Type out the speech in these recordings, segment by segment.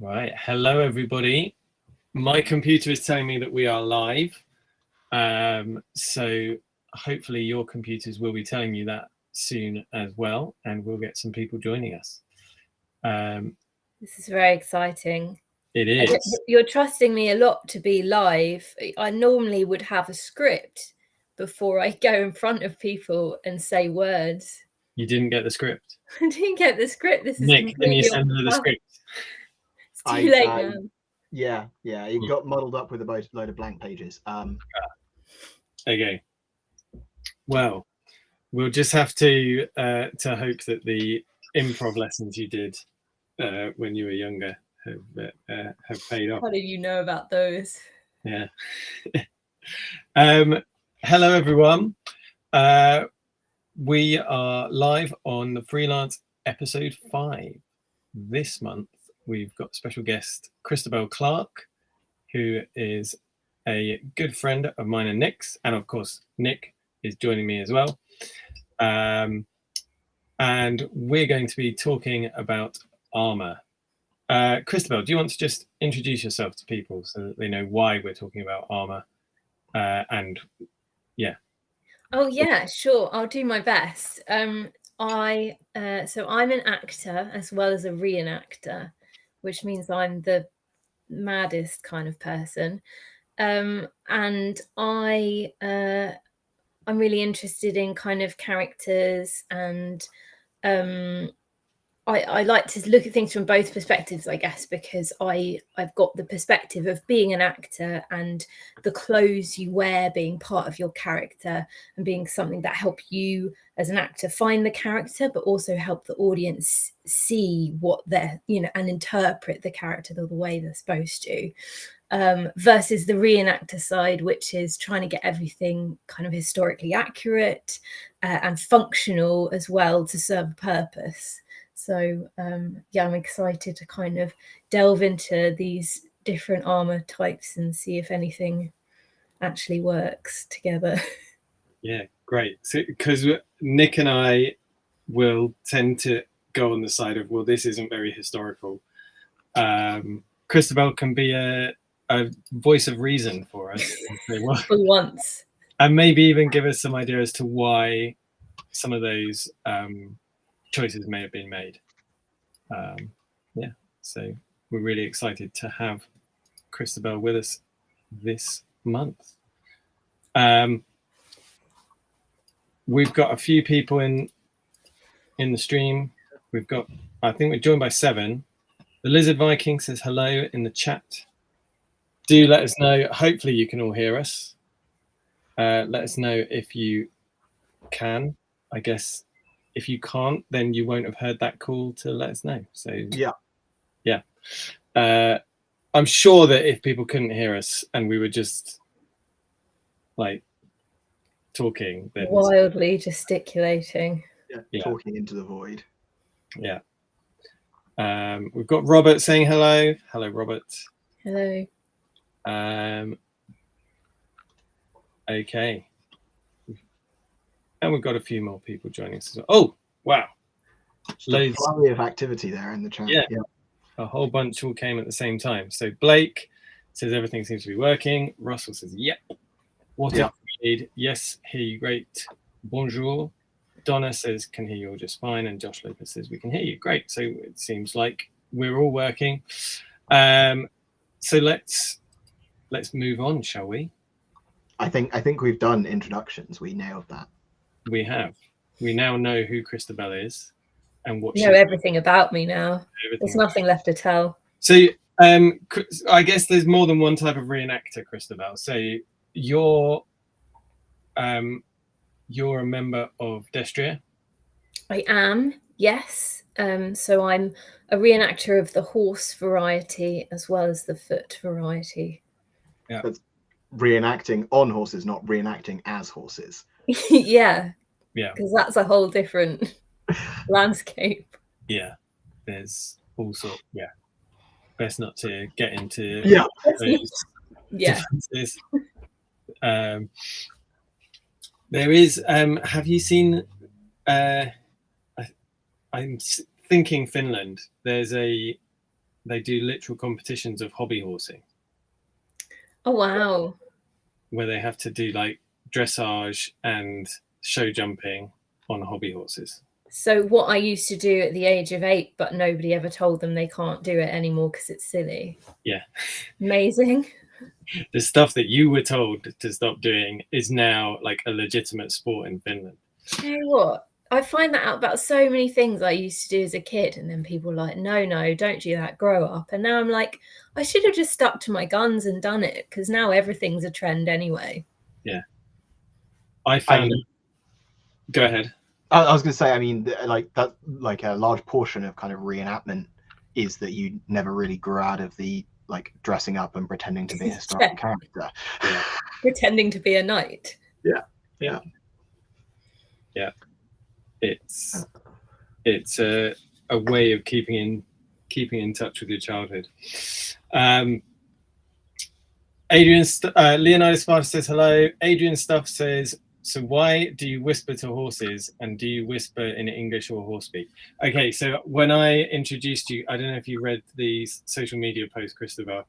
Right. Hello, everybody. My computer is telling me that we are live. So hopefully your computers will be telling you that soon as well, and we'll get some people joining us. This is very exciting. It is. You're trusting me a lot to be live. I normally would have a script before I go in front of people and say words. You didn't get the script? I didn't get the script. This is Nick, can you send me the script? It's too late now. Yeah, it got muddled up with a load of blank pages. Okay. Well, we'll just have to hope that the improv lessons you did when you were younger have paid off. How did you know about those? Yeah. Hello, everyone. We are live on the Freelance episode 5. This month, we've got special guest Christabel Clark, who is a good friend of mine and Nick's. And of course, Nick is joining me as well. And we're going to be talking about Armour. Christabel, do you want to just introduce yourself to people so that they know why we're talking about Armour? And yeah. Oh yeah, sure. I'll do my best. So I'm an actor as well as a reenactor, which means I'm the maddest kind of person. And I'm really interested in kind of characters, and I like to look at things from both perspectives, I guess, because I've got the perspective of being an actor and the clothes you wear being part of your character and being something that help you as an actor find the character, but also help the audience see what they're, and interpret the character the way they're supposed to. Versus the reenactor side, which is trying to get everything kind of historically accurate and functional as well to serve a purpose. So I'm excited to kind of delve into these different armor types and see if anything actually works together. Yeah, great. So, because Nick and I will tend to go on the side of, well, this isn't very historical. Christabel can be a voice of reason for us. For once. And maybe even give us some idea as to why some of those choices may have been made. So we're really excited to have Christabel with us this month. We've got a few people in the stream. I think we're joined by 7. The Lizard Viking says hello in the chat. Do let us know. Hopefully you can all hear us. Let us know if you can. I guess if you can't, then you won't have heard that call to let us know. So yeah. I'm sure that if people couldn't hear us and we were just like talking, then wildly gesticulating, talking into the void. Yeah. We've got Robert saying hello. Hello, Robert. Hello. Okay. And we've got a few more people joining us as well. Oh, wow. Loads of activity there in the chat. Yeah. A whole bunch all came at the same time. So Blake says everything seems to be working. Russell says, yep. Water need. Yes, hear you great. Bonjour. Donna says, can hear you all just fine. And Josh Lopez says, we can hear you. Great. So it seems like we're all working. So let's move on, shall we? I think we've done introductions. We nailed that. We have. We now know who Christabel is and what you know everything about me now. There's nothing left to tell. So I guess there's more than one type of reenactor, Christabel. So you're a member of Destrier? I am, yes. So I'm a reenactor of the horse variety as well as the foot variety. Yeah. That's reenacting on horses, not reenacting as horses. Yeah, because that's a whole different landscape. Yeah, there's all sorts. Yeah, best not to get into differences. There is. Have you seen? I'm thinking Finland. There's a they do literal competitions of hobby horsing Oh wow. where they have to do like dressage and show jumping on hobby horses. So what I used to do at the age of 8, but nobody ever told them they can't do it anymore because it's silly. Yeah. Amazing. The stuff that you were told to stop doing is now like a legitimate sport in Finland. You know what? I find that out about so many things I used to do as a kid, and then people were like, no, don't do that, grow up. And now I'm like, I should have just stuck to my guns and done it, because now everything's a trend anyway. Yeah. I found go ahead. I was going to say, I mean, like that, like a large portion of kind of reenactment is that you never really grew out of the like dressing up and pretending to be a historical character. Yeah. Pretending to be a knight. Yeah. It's a way of keeping in touch with your childhood. Leonidas Sparta says hello. Adrian Stuff says, so why do you whisper to horses, and do you whisper in English or horse speak? Okay, so when I introduced you, I don't know if you read the social media post, Christabel.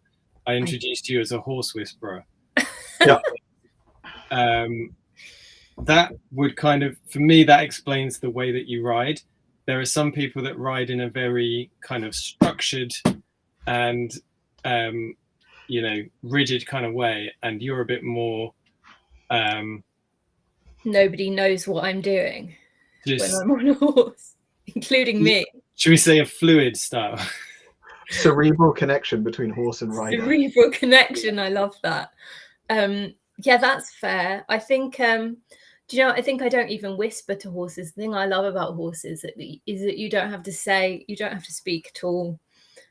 I introduced you as a horse whisperer. Yeah. That would kind of, for me, that explains the way that you ride. There are some people that ride in a very kind of structured and rigid kind of way, and you're a bit more nobody knows what I'm doing when just, I'm on a horse, including me. should we say a fluid style? Cerebral connection between horse and rider. Cerebral connection, I love that. Yeah, that's fair. I think do you know, I think I don't even whisper to horses. The thing I love about horses is that you don't have to speak at all.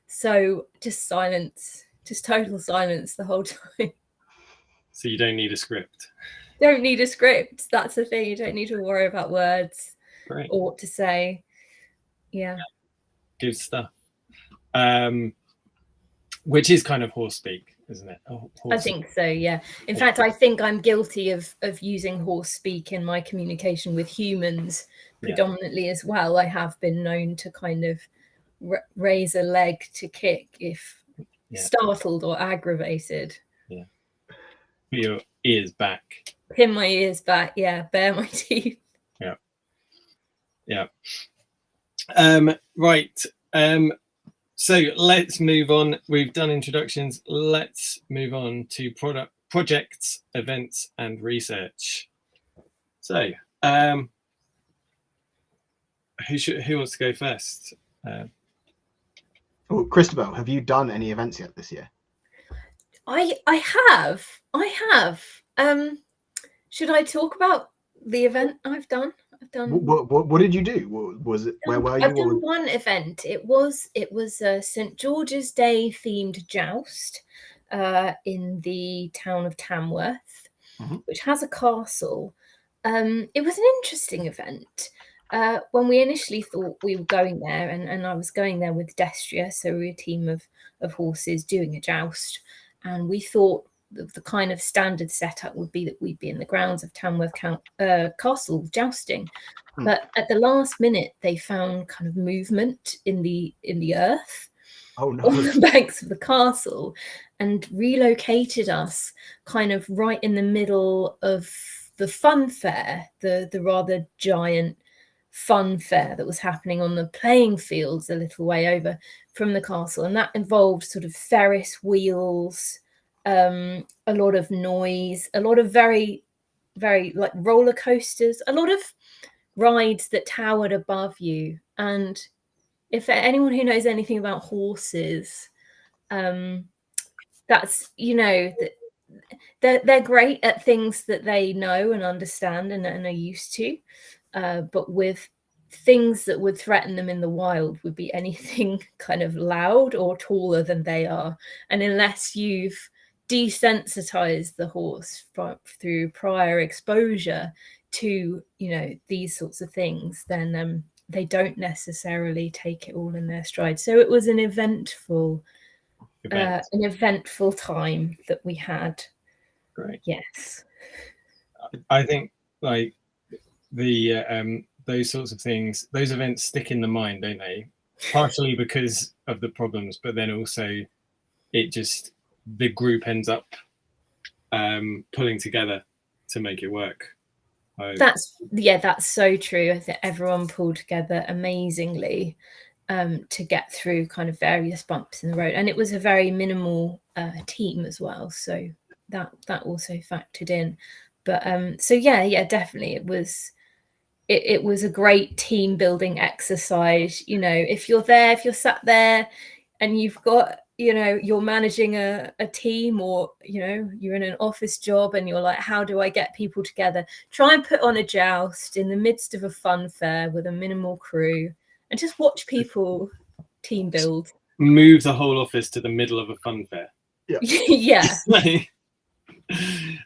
So just silence, just total silence the whole time. So you don't need a script. Don't need a script. That's the thing. You don't need to worry about words. Great. Or what to say. Yeah. Good stuff. Which is kind of horse speak, isn't it? I think so, yeah. In fact, I think I'm guilty of using horse speak in my communication with humans predominantly as well. I have been known to kind of raise a leg to kick if startled or aggravated. Yeah. Put your ears back. Pin my ears back, yeah. Bare my teeth. Yeah. Right. So let's move on. We've done introductions. Let's move on to projects, events, and research. So, who wants to go first? Well, Christabel, have you done any events yet this year? I have. Should I talk about the event I've done? What did you do? Was it, where were you? I've done one event. It was a St. George's Day themed joust in the town of Tamworth, which has a castle. It was an interesting event. When we initially thought we were going there, and I was going there with Destrier, so we were a team of horses doing a joust, and we thought the kind of standard setup would be that we'd be in the grounds of Tamworth Castle jousting. But at the last minute, they found kind of movement in the earth on the banks of the castle, and relocated us kind of right in the middle of the fun fair, the rather giant fun fair that was happening on the playing fields a little way over from the castle. And that involved sort of Ferris wheels, a lot of noise, a lot of very, very like roller coasters, a lot of rides that towered above you. And if anyone who knows anything about horses, that's, you know, they're great at things that they know and understand and are used to, but with things that would threaten them in the wild would be anything kind of loud or taller than they are. And unless you've desensitized the horse through prior exposure to, you know, these sorts of things, then they don't necessarily take it all in their stride. So it was an eventful time that we had. Great. Yes. I think like the those sorts of things, those events stick in the mind, don't they? partially because of the problems, but then also the group ends up pulling together to make it work. That's so true. I think everyone pulled together amazingly to get through kind of various bumps in the road, and it was a very minimal team as well, so that also factored in. But so yeah, definitely it was a great team building exercise. If you're sat there and you've got, you're managing a team, or you're in an office job and you're like, how do I get people together? Try and put on a joust in the midst of a fun fair with a minimal crew and just watch people team build. Move the whole office to the middle of a fun fair. Yeah.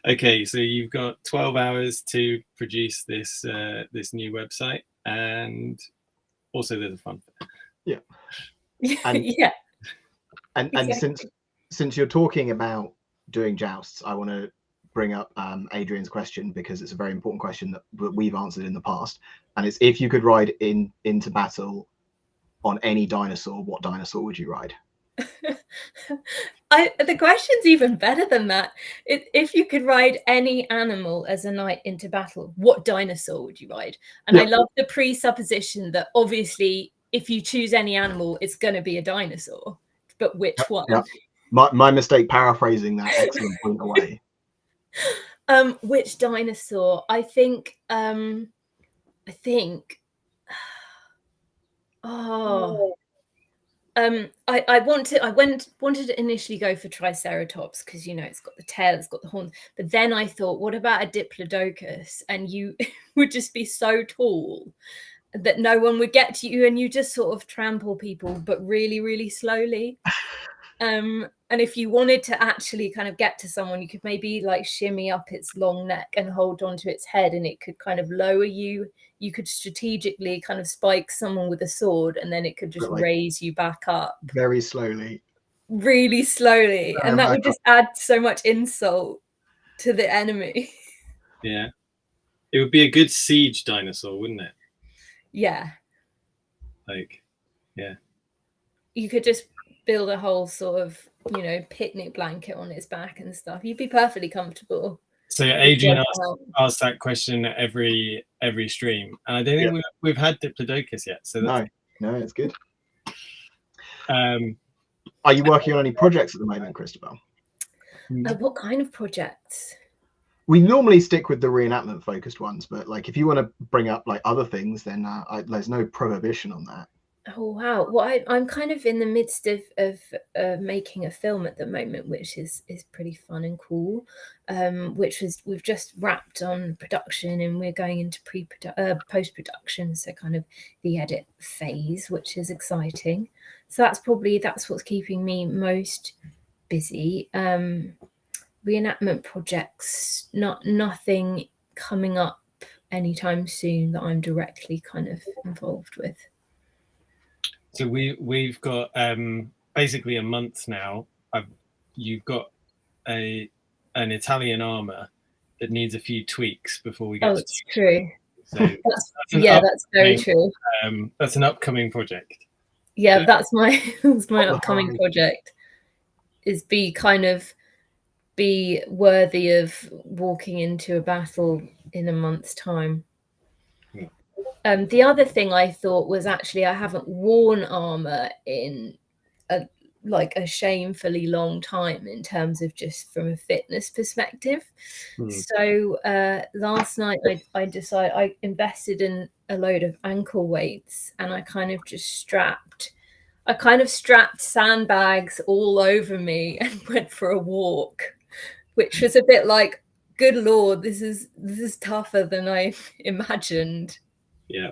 Okay, so you've got 12 hours to produce this new website, and also there's a fun fair. And, yeah. And Exactly. since you're talking about doing jousts, I want to bring up Adrian's question, because it's a very important question that we've answered in the past, and it's, if you could ride into battle on any dinosaur, what dinosaur would you ride? The question's even better than that. If you could ride any animal as a knight into battle, what dinosaur would you ride? And I love the presupposition that obviously if you choose any animal, it's going to be a dinosaur, but which one? My mistake paraphrasing that excellent point away. Which dinosaur? I think I wanted to initially go for Triceratops, because it's got the tail, it's got the horns, but then I thought, what about a Diplodocus? And you would just be so tall that no one would get to you, and you just sort of trample people, but really, really slowly. And if you wanted to actually kind of get to someone, you could maybe like shimmy up its long neck and hold onto its head, and it could kind of lower you. You could strategically kind of spike someone with a sword, and then it could just raise you back up very slowly, really slowly, and that would just add so much insult to the enemy. Yeah, it would be a good siege dinosaur, wouldn't it? Yeah. Yeah. You could just build a whole sort of, picnic blanket on its back and stuff. You'd be perfectly comfortable. So Adrian asked that question every stream, and I don't think we've had Diplodocus yet. So no, it's good. Are you working on any projects at the moment, Christabel? What kind of projects? We normally stick with the reenactment focused ones, but like if you want to bring up like other things, then there's no prohibition on that. Oh wow! Well, I'm kind of in the midst of making a film at the moment, which is pretty fun and cool. We've just wrapped on production, and we're going into post production, so kind of the edit phase, which is exciting. So that's what's keeping me most busy. Reenactment projects, nothing coming up anytime soon that I'm directly kind of involved with. So we've got basically a month now. You've got an Italian armor that needs a few tweaks before we get. Oh, it's true. So that's very true. That's an upcoming project. Yeah, that's my upcoming project. Is be worthy of walking into a battle in a month's time. The other thing I thought was, actually I haven't worn armor in a shamefully long time, in terms of just from a fitness perspective. So last night I decided I invested in a load of ankle weights, and I kind of strapped sandbags all over me and went for a walk, which was a bit like, good Lord, this is tougher than I imagined. Yeah.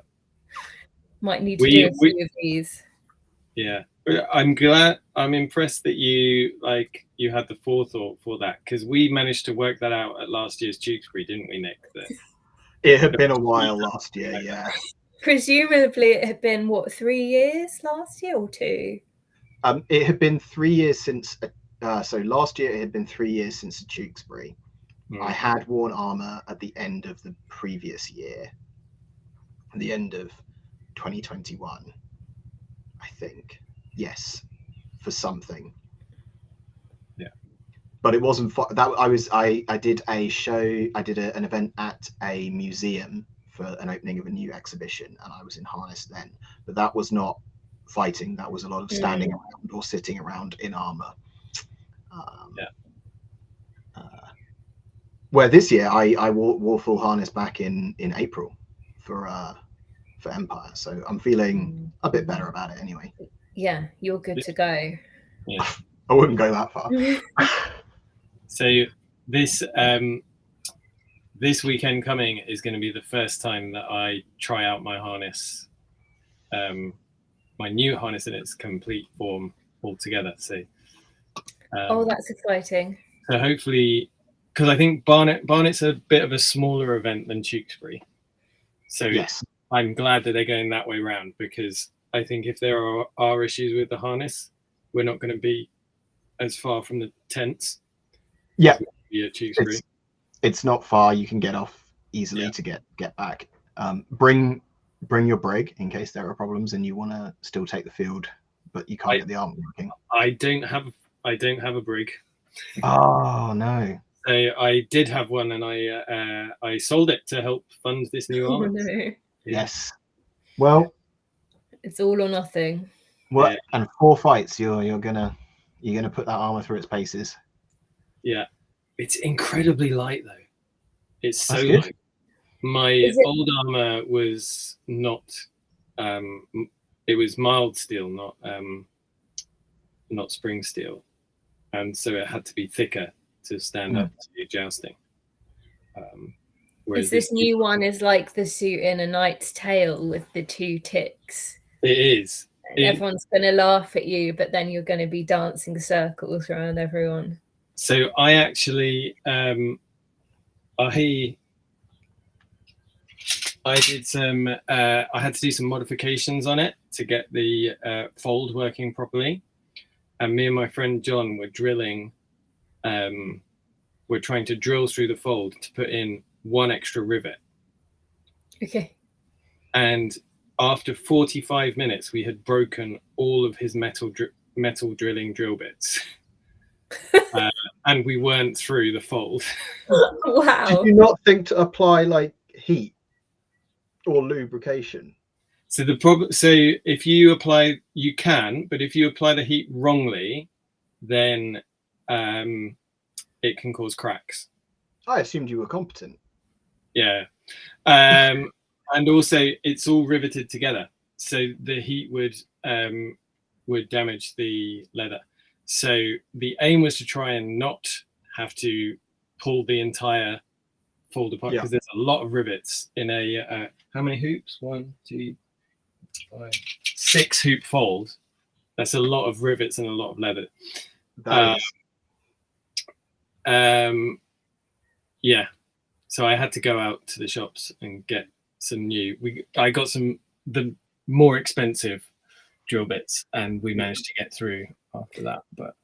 Might need to do a few of these. Yeah. I'm impressed that you had the forethought for that, because we managed to work that out at last year's Tewkesbury, didn't we, Nick? It had been a while last year, yeah. Presumably it had been, 3 years last year, or 2? It had been 3 years since, so last year it had been 3 years since the Tewkesbury. I had worn armor at the end of the previous year, at the end of 2021. I I think. Yes, for something. Yeah. But it wasn't I did a show, I did an event at a museum for an opening of a new exhibition, and I was in harness then. But that was not fighting, that was a lot of standing around or sitting around in armor. Where this year I wore full harness back in April for Empire, so I'm feeling a bit better about it anyway. Yeah, you're good to go. Yeah. I wouldn't go that far. So this this weekend coming is going to be the first time that I try out my harness, my new harness in its complete form altogether. So oh, that's exciting. So hopefully, because I think Barnet's a bit of a smaller event than Tewkesbury, so yes, I'm glad that they're going that way round, because I think if there are issues with the harness, we're not going to be as far from the tents. Yeah, Tewkesbury. It's not far. You can get off easily to get back. Bring your brig in case there are problems and you want to still take the field, but you can't get the armor working. I don't have a brig. Oh no! So I did have one, and I sold it to help fund this new armor. No. Yeah. Yes. Well, it's all or nothing. Well, and 4 fights, you're gonna put that armor through its paces. Yeah, it's incredibly light though. It's so light. My old armor was not. It was mild steel, not spring steel, and so it had to be thicker to stand up to jousting. Is this new one is like the suit in A Knight's Tale with the 2 ticks? It is. Everyone's going to laugh at you, but then you're going to be dancing circles around everyone. So I actually, I did some. I had to do some modifications on it to get the fold working properly, and me and my friend John were drilling. We're trying to drill through the fold to put in 1 extra rivet. Okay. And after 45 minutes, we had broken all of his metal drilling drill bits. And we weren't through the fold. Wow. Did you not think to apply like heat or lubrication? So the problem, so if you apply, you can, but if you apply the heat wrongly, then it can cause cracks. I assumed you were competent. Yeah. And also it's all riveted together, so the heat would damage the leather. So the aim was to try and not have to pull the entire fold apart, because there's a lot of rivets in a how many hoops? 1, 2, 5, 6 hoop fold. That's a lot of rivets and a lot of leather. Yeah. So I had to go out to the shops and get some new. I got the more expensive drill bits, and we managed to get through after that. But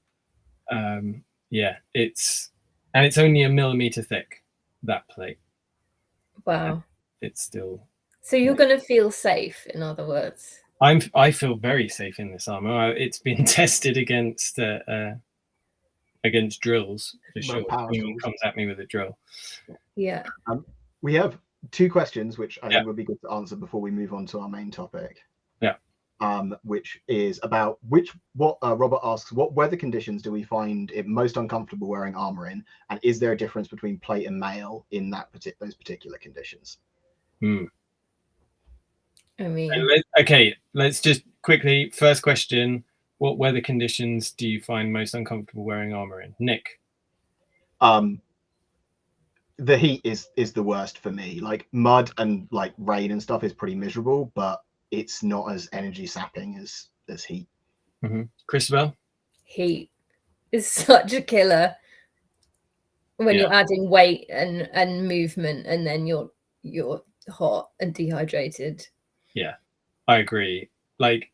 yeah, it's only 1 millimeter thick, that plate. Wow. It's still. So you're going to feel safe, in other words. I feel very safe in this armor. It's been tested against drills for sure. Anyone comes at me with a drill. Yeah. We have 2 questions which I think would be good to answer before we move on to our main topic. Yeah. Which is about Robert asks, what weather conditions do we find it most uncomfortable wearing armor in, and is there a difference between plate and mail in those particular conditions? I mean, okay, let's just quickly. First question: what weather conditions do you find most uncomfortable wearing armor in, Nick? The heat is the worst for me. Like mud and like rain and stuff is pretty miserable, but it's not as energy sapping as heat. Christabel? Heat is such a killer when you're adding weight and movement, and then you're hot and dehydrated. Yeah, I agree. Like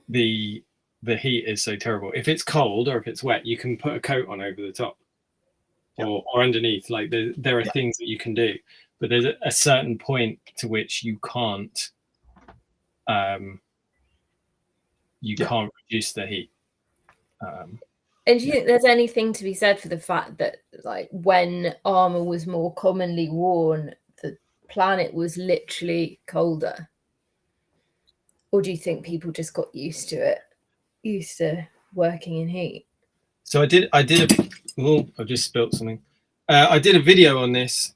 the heat is so terrible. If it's cold or if it's wet, you can put a coat on over the top or underneath. Like there are things that you can do, but there's a certain point to which you can't you can't reduce the heat. And do you think there's anything to be said for the fact that, like, when armor was more commonly worn, the planet was literally colder? Or do you think people just got used to it, used to working in heat? So I did oh, I've just spilt something. I did a video on this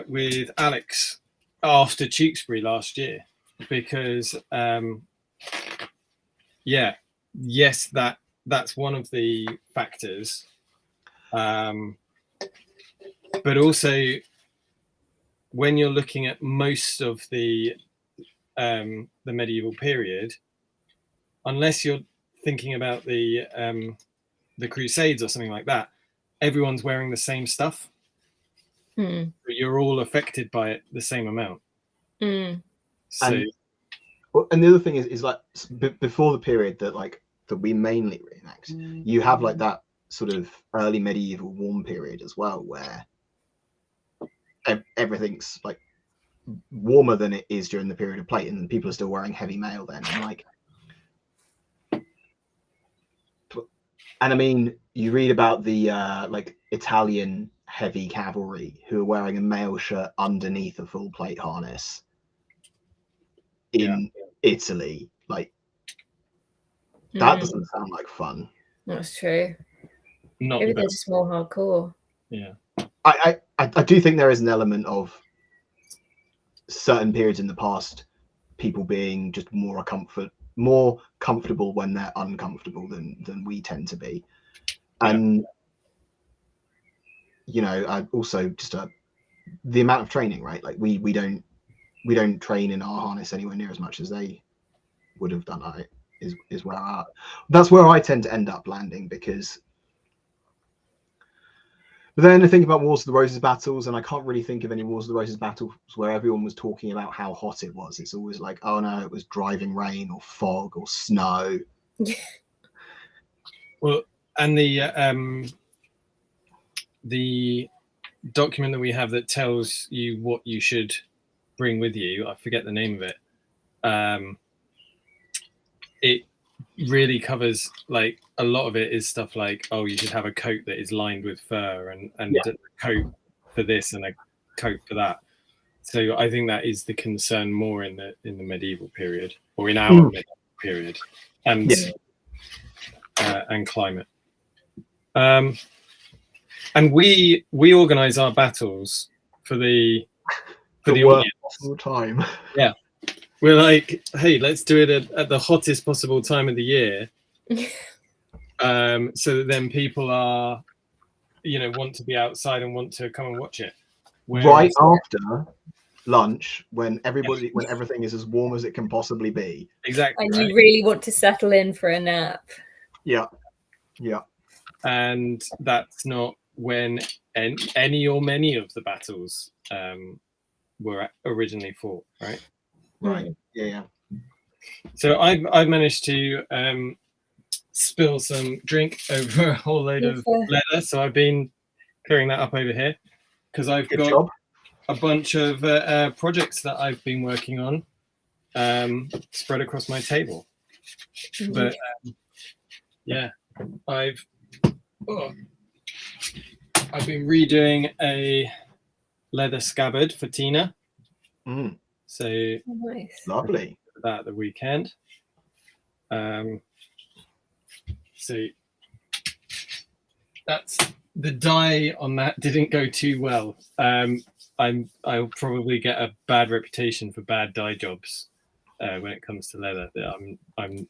with Alex after Tewkesbury last year, because yes, that's one of the factors, but also when you're looking at most of the medieval period, unless you're thinking about the Crusades or something like that, everyone's wearing the same stuff. But you're all affected by it the same amount. So, and the other thing is like before the period that we mainly reenact, you have like that sort of early medieval warm period as well, where everything's like warmer than it is during the period of plate, and people are still wearing heavy mail then. And I mean, you read about the like Italian heavy cavalry who are wearing a mail shirt underneath a full plate harness in Italy. Like, that doesn't sound like fun. That's true. Not Maybe they're just more hardcore. Yeah. I do think there is an element of certain periods in the past, people being just more comfortable when they're uncomfortable than we tend to be. And you know, I also just the amount of training, right? Like we don't train in our harness anywhere near as much as they would have done. Is where that's where I tend to end up landing, because but then I think about Wars of the Roses battles, and I can't really think of any Wars of the Roses battles where everyone was talking about how hot it was. It's always like, oh no, it was driving rain or fog or snow. Well, and the document that we have that tells you what you should bring with you, I forget the name of it. It really covers, like, a lot of it is stuff like, oh, you should have a coat that is lined with fur, and a coat for this and a coat for that. So I think that is the concern more in the medieval period, or in our medieval period, and climate. And we organize our battles for the audience all the time. Yeah. We're like, hey, let's do it at the hottest possible time of the year, so that then people are, want to be outside and want to come and watch it. Right after lunch, when everything is as warm as it can possibly be. Exactly. And you really want to settle in for a nap. Yeah. And that's not when any or many of the battles were originally fought, right? Right. Yeah. So I've managed to spill some drink over a whole load of leather. So I've been clearing that up over here, because I've got a bunch of projects that I've been working on spread across my table. But I've been redoing a leather scabbard for Tina. So nice. Lovely. That the weekend. So that's the dye on that didn't go too well. I'll probably get a bad reputation for bad dye jobs when it comes to leather. I've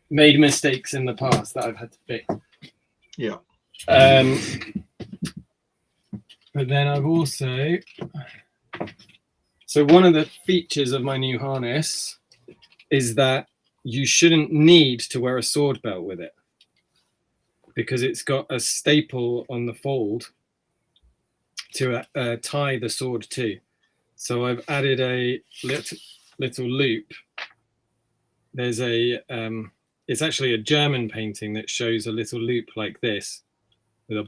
made mistakes in the past that I've had to fix. Yeah. But then I've also, so one of the features of my new harness is that you shouldn't need to wear a sword belt with it, because it's got a staple on the fold to tie the sword to. So I've added a little loop. There's it's actually a German painting that shows a little loop like this with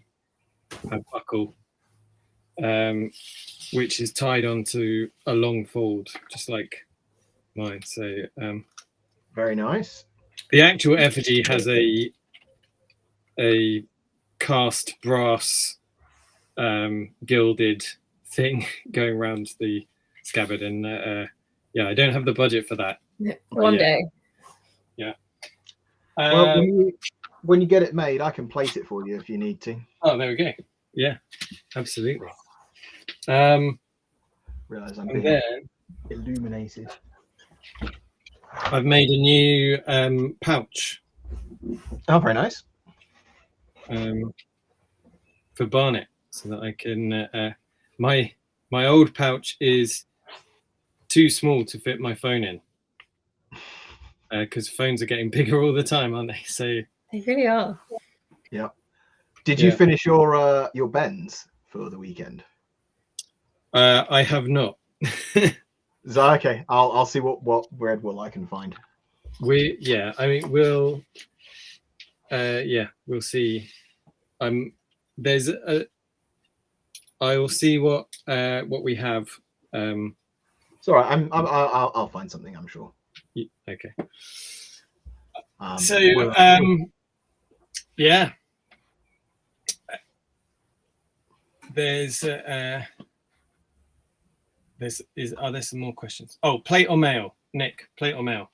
a buckle, which is tied onto a long fold, just like mine. So very nice. The actual effigy has a cast brass gilded thing going around the scabbard, and yeah, I don't have the budget for that. One day. Yeah. Well, when you get it made, I can place it for you if you need to. Oh, there we go. Yeah, absolutely. Realize I'm And being then illuminated. I've made a new pouch Oh, very nice. for Barnet, so that I can. My old pouch is too small to fit my phone in, because phones are getting bigger all the time, aren't they? So They really are. Yeah. Did you finish your bends for the weekend? I have not. So, okay, I'll see what red wool I can find. I mean, we'll see. There's I will see what we have. It's all right. I'll find something, I'm sure. Okay. Yeah. Are there some more questions? Oh, plate or mail? Nick, plate or mail?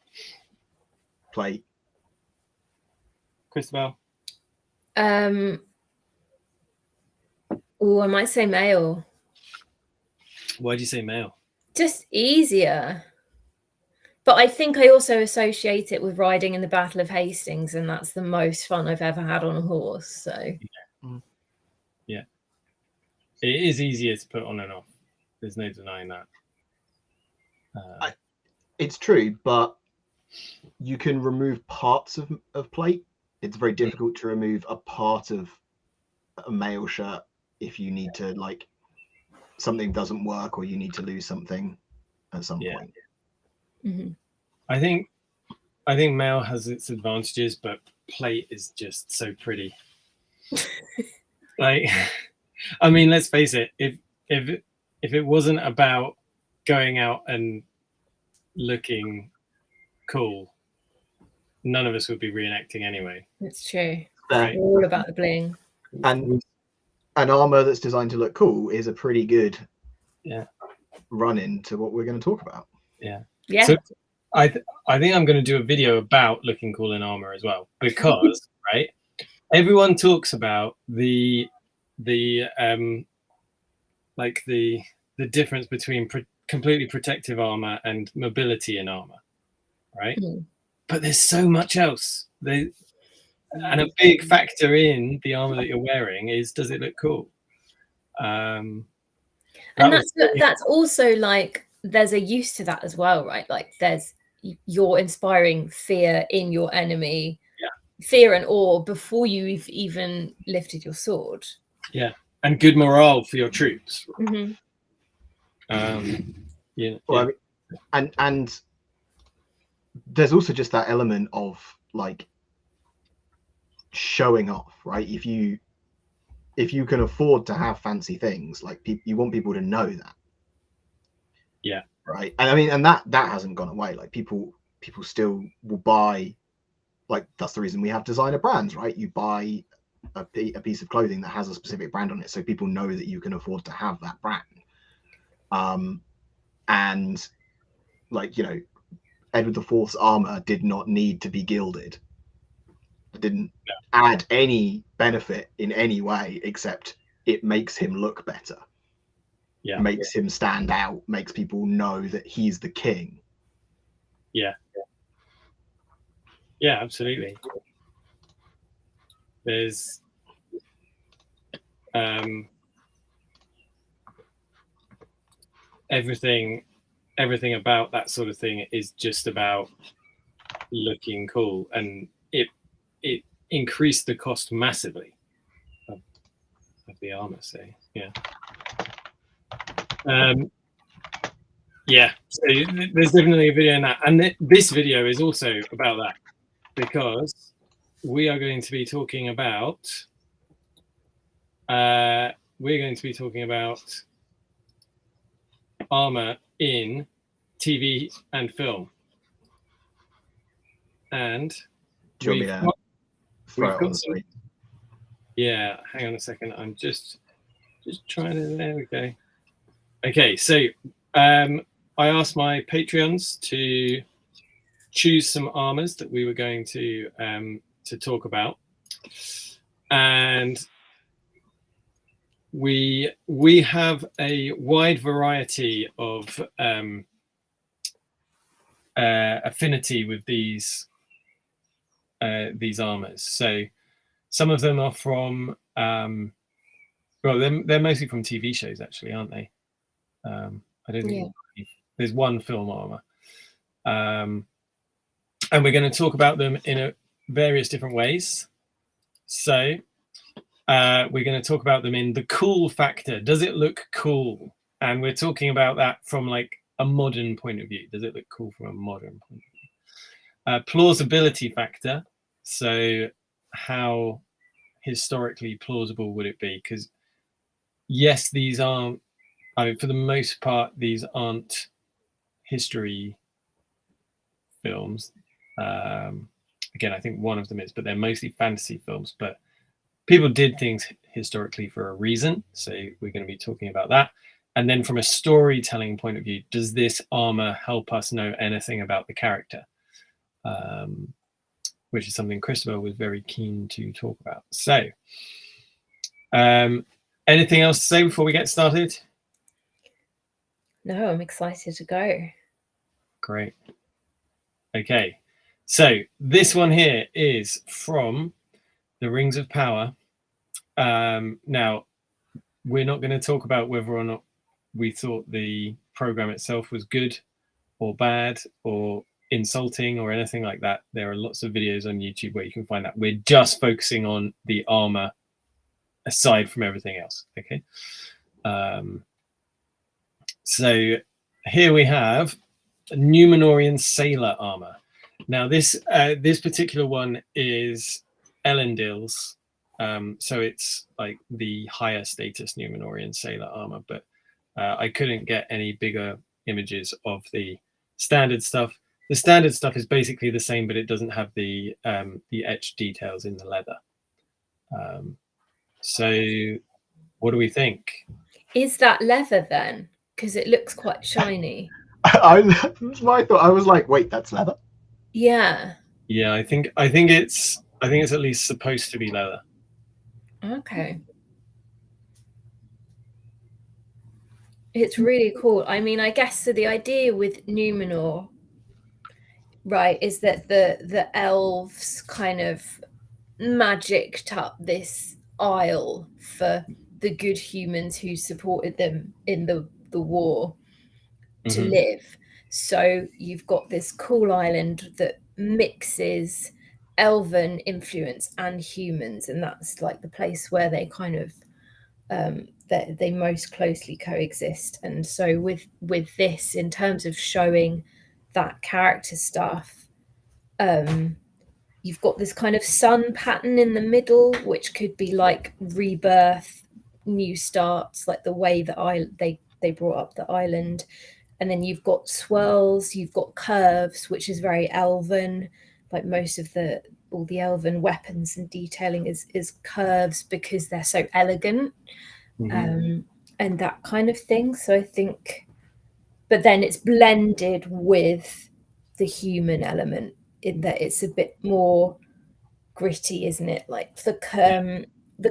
Plate. Christabel? Oh, I might say mail. Why do you say mail? Just easier. But I think I also associate it with riding in the Battle of Hastings, and that's the most fun I've ever had on a horse. So yeah. It is easier to put on and off. There's no denying that. It's true, but you can remove parts of plate. It's very difficult to remove a part of a mail shirt if you need to, like, something doesn't work or you need to lose something at some point. Mm-hmm. I think mail has its advantages, but plate is just so pretty. Like, I mean, let's face it. If it wasn't about going out and looking cool, none of us would be reenacting anyway. It's true. Right? All about the bling. And an armor that's designed to look cool is a pretty good run into what we're going to talk about. Yeah. So I think I'm going to do a video about looking cool in armor as well, because right, everyone talks about the difference between completely protective armor and mobility in armor, right? Mm. But there's so much else. And a big factor in the armor that you're wearing is, does it look cool? And that's also, like, there's a use to that as well, right? Like, you're inspiring fear in your enemy, fear and awe before you've even lifted your sword. Yeah, and good morale for your troops. Mm-hmm. Well, I mean, and there's also just that element of, like, showing off, right? If you can afford to have fancy things, like, you want people to know that. Yeah. Right. And I mean, and that hasn't gone away. Like, people still will buy, like, that's the reason we have designer brands, right? You buy a piece of clothing that has a specific brand on it, so people know that you can afford to have that brand. And, like, you know, Edward IV's armor did not need to be gilded. It didn't add any benefit in any way, except it makes him look better. Yeah. Makes him stand out, makes people know that he's the king. Yeah. Yeah, absolutely. There's everything about that sort of thing is just about looking cool, and it increased the cost massively of the armor. So so there's definitely a video in that, and this video is also about that, because we are going to be talking about armor in TV and film, and Do you want me to throw we've it on got the some, screen? yeah, hang on a second. I'm just trying to, there we go. Okay, so I asked my Patreons to choose some armors that we were going to talk about, and we have a wide variety of affinity with these armors. So some of them are from well, they're mostly from TV shows, actually, aren't they? I don't think there's one film armor, and we're going to talk about them in various different ways. So we're going to talk about them in the cool factor. Does it look cool? And we're talking about that from like a modern point of view. Does it look cool from a modern point of view? Plausibility factor. So how historically plausible would it be? Because yes, these aren't, I mean, for the most part, these aren't history films. Again, I think one of them is, but they're mostly fantasy films. But people did things historically for a reason. So we're going to be talking about that. And then from a storytelling point of view, does this armor help us know anything about the character? Which is something Christabel was very keen to talk about. So anything else to say before we get started? No, I'm excited to go. Great. Okay, so this one here is from the Rings of Power. Now, we're not going to talk about whether or not we thought the program itself was good or bad or insulting or anything like that. There are lots of videos on YouTube where you can find that. We're just focusing on the armor aside from everything else. Okay. So here we have Numenorian sailor armor. Now this particular one is Elendil's, so it's like the higher status Numenorian sailor armor, but I couldn't get any bigger images of the standard stuff. The standard stuff is basically the same, but it doesn't have the etched details in the leather. So what do we think? Is that leather then? Because it looks quite shiny. That's what I thought. I was like, wait, that's leather? Yeah. Yeah, I think it's at least supposed to be leather. Okay. It's really cool. I mean, I guess so the idea with Numenor, right, is that the elves kind of magicked up this isle for the good humans who supported them in the war to live. So you've got this cool island that mixes elven influence and humans, and that's like the place where they kind of they most closely coexist. And so with this, in terms of showing that character stuff, you've got this kind of sun pattern in the middle, which could be like rebirth, new starts, like the way that they brought up the island. And then you've got swirls, you've got curves, which is very elven. Like most of all the elven weapons and detailing is curves because they're so elegant, and that kind of thing. So I think, but then it's blended with the human element in that it's a bit more gritty, isn't it? Like the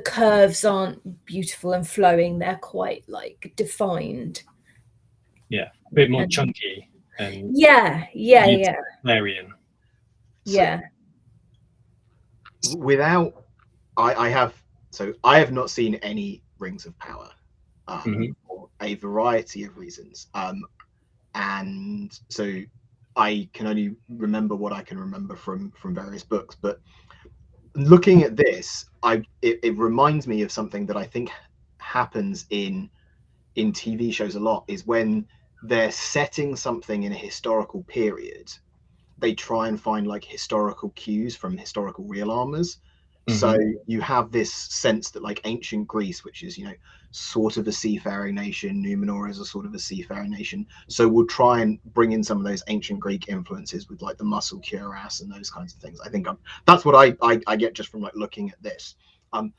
curves aren't beautiful and flowing; they're quite like defined. Yeah, a bit more chunky and yeah. Larian. Yeah. Without, I have not seen any Rings of Power for a variety of reasons, and so I can only remember what I can remember from various books. But looking at this, it reminds me of something that I think happens in TV shows a lot, is when they're setting something in a historical period, they try and find like historical cues from historical real armors. So you have this sense that like ancient Greece, which is, you know, sort of a seafaring nation, Numenor is a sort of a seafaring nation. So we'll try and bring in some of those ancient Greek influences with like the muscle cuirass and those kinds of things. I think that's what I get just from like looking at this. I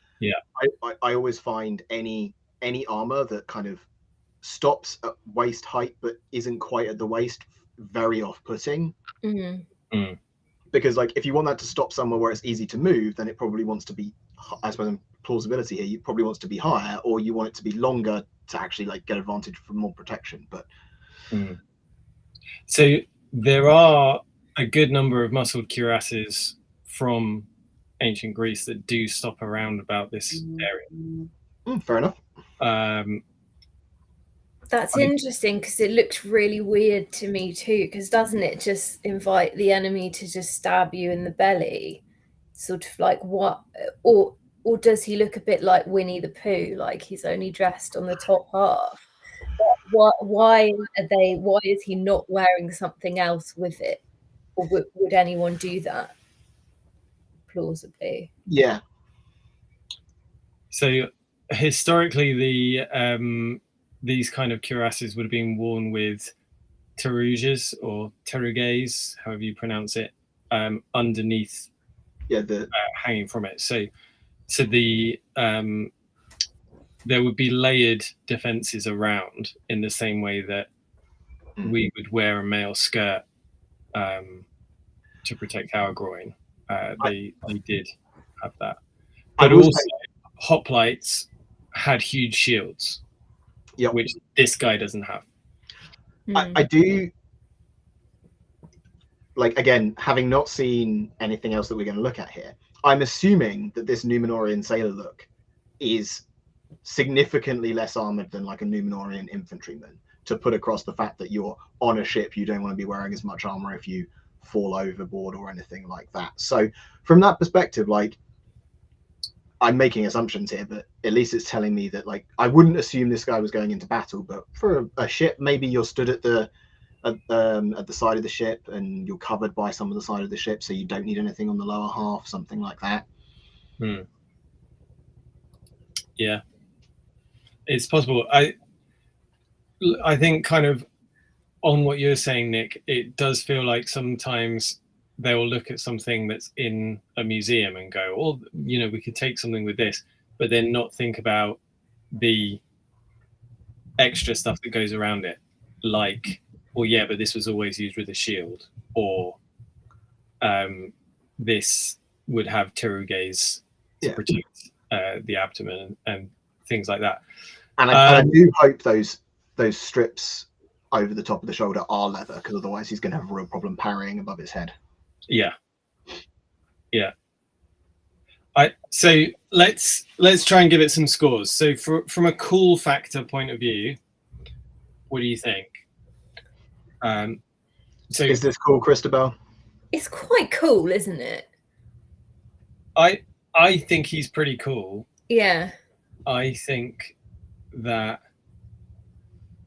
always find any armor that kind of stops at waist height but isn't quite at the waist very off-putting. Because like if you want that to stop somewhere where it's easy to move, then it probably wants to be, I suppose, plausibility here, you probably wants to be higher, or you want it to be longer to actually like get advantage from more protection. But so there are a good number of muscled cuirasses from ancient Greece that do stop around about this area. Fair enough. That's interesting, because it looks really weird to me too, because doesn't it just invite the enemy to just stab you in the belly? Sort of like what, or does he look a bit like Winnie the Pooh, like he's only dressed on the top half? Why is he not wearing something else with it? Or would anyone do that plausibly? Yeah. So historically, these kind of cuirasses would have been worn with teruges or teruges, however you pronounce it, underneath, hanging from it. So the there would be layered defenses around in the same way that we would wear a male skirt to protect our groin. They did have that, but also hoplites had huge shields, which this guy doesn't have. I do, like, again, having not seen anything else that we're going to look at here, I'm assuming that this Numenorian sailor look is significantly less armored than like a Numenorian infantryman, to put across the fact that you're on a ship, you don't want to be wearing as much armor if you fall overboard or anything like that. So from that perspective, like, I'm making assumptions here, but at least it's telling me that, like, I wouldn't assume this guy was going into battle, but for a ship, maybe you're stood at the side of the ship and you're covered by some of the side of the ship, so you don't need anything on the lower half, something like that. Yeah, it's possible. I think kind of on what you're saying, Nick, it does feel like sometimes they will look at something that's in a museum and go, oh, you know, we could take something with this, but then not think about the extra stuff that goes around it. Like, well, yeah, but this was always used with a shield, or this would have teruges to protect the abdomen and things like that. And I do hope those strips over the top of the shoulder are leather, because otherwise he's going to have a real problem parrying above his head. Yeah. So let's try and give it some scores. So from a cool factor point of view, what do you think? So is this cool, Christabel? It's quite cool, isn't it? I think he's pretty cool. Yeah. I think that,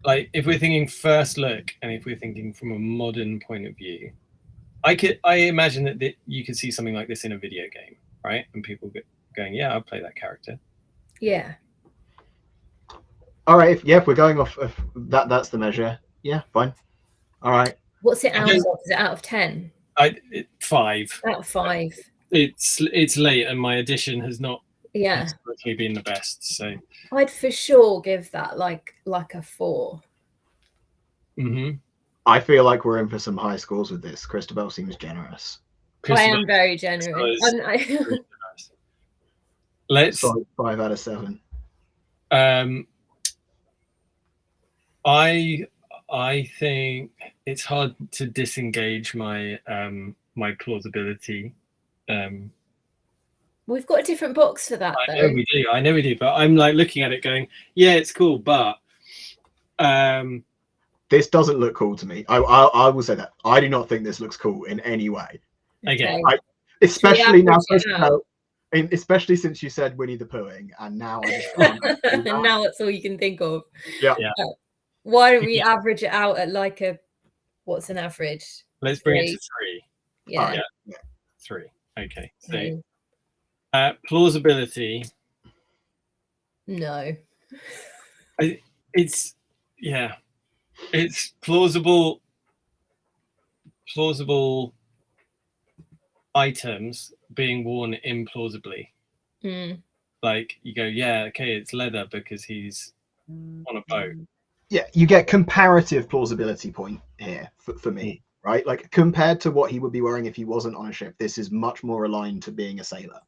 like, if we're thinking first look, and if we're thinking from a modern point of view, I imagine that you could see something like this in a video game, right? And people going, yeah, I'll play that character. Yeah. All right. If we're going off of that's the measure. Yeah, fine. All right. What's it out of? Is it out of 10? 5. Out of 5. It's late, and my edition has not historically been the best. So I'd for sure give that like a 4. I feel like we're in for some high scores with this. Christabel seems generous. I am very generous. Let's 5 out of 7. I think it's hard to disengage my my plausibility. We've got a different box for that. I know we do. But I'm like looking at it, going, yeah, it's cool, but this doesn't look cool to me. I will say that I do not think this looks cool in any way. Okay. Especially now, especially since you said Winnie the Poohing, and now I just can't. Now that's all you can think of. Yeah. Why don't we average it out at like what's an average? Let's bring it to 3. Yeah. 3. Okay. So Plausibility. No. It's plausible items being worn implausibly. Like you go, yeah, okay, it's leather because he's on a boat. Yeah, you get comparative plausibility point here for me, right? Like compared to what he would be wearing if he wasn't on a ship, this is much more aligned to being a sailor.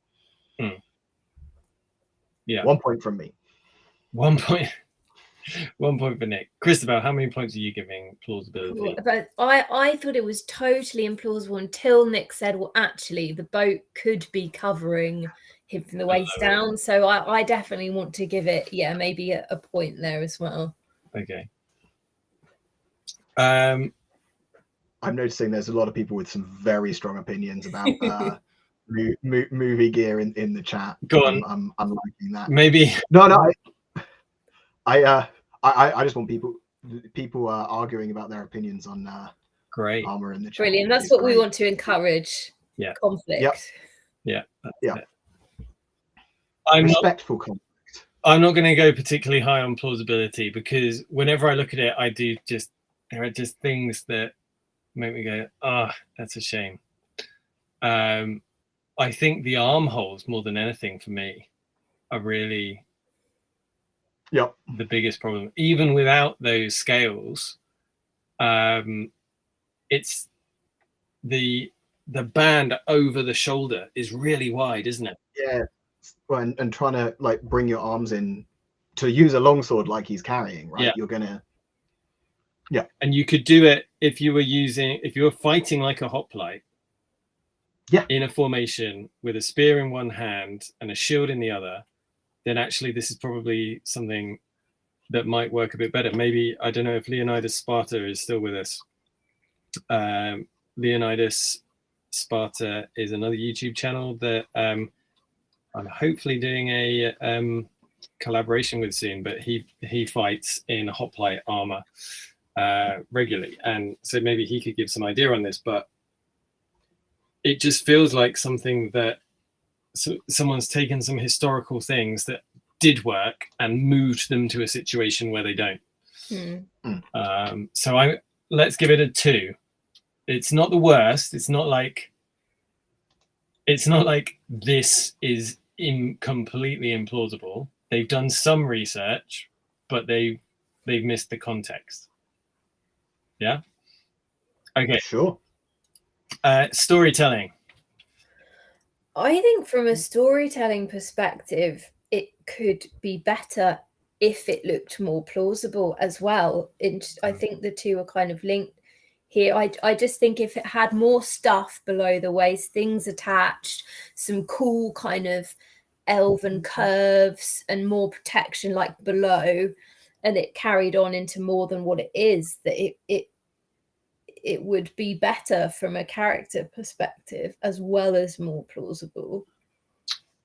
Yeah. 1 point from me. 1 point. 1 point for Nick. Christabel, how many points are you giving plausibility? But I thought it was totally implausible until Nick said, well, actually, the boat could be covering him from the waist down. So I definitely want to give it, maybe a point there as well. Okay. I'm noticing there's a lot of people with some very strong opinions about movie gear in the chat. Go on. I'm liking that. Maybe. No. I just want people arguing about their opinions on great Armour in the chat. Brilliant. That's what we want to encourage. Yeah. Conflict. Yeah. Respectful conflict. I'm not going to go particularly high on plausibility because whenever I look at it, there are just things that make me go, that's a shame. I think the armholes, more than anything for me, are really the biggest problem. Even without those scales, it's the band over the shoulder is really wide, isn't it? Yeah. Well, and trying to like bring your arms in to use a longsword like he's carrying, right? Yeah. You're gonna. And you could do it if you were fighting like a hoplite. Yeah. In a formation with a spear in one hand and a shield in the other, then actually this is probably something that might work a bit better. Maybe, I don't know if Leonidas Sparta is still with us. Leonidas Sparta is another YouTube channel that I'm hopefully doing a collaboration with soon, but he fights in hoplite armor regularly. And so maybe he could give some idea on this, but it just feels like something that someone's taken some historical things that did work and moved them to a situation where they don't. So let's give it a 2. It's not the worst. It's not like this is completely implausible. They've done some research, but they've missed the context. Yeah. Okay. Sure. Storytelling. I think from a storytelling perspective, it could be better if it looked more plausible as well. I think the two are kind of linked here. I just think if it had more stuff below the waist, things attached, some cool kind of elven curves and more protection like below, and it carried on into more than what it is, that it would be better from a character perspective as well as more plausible.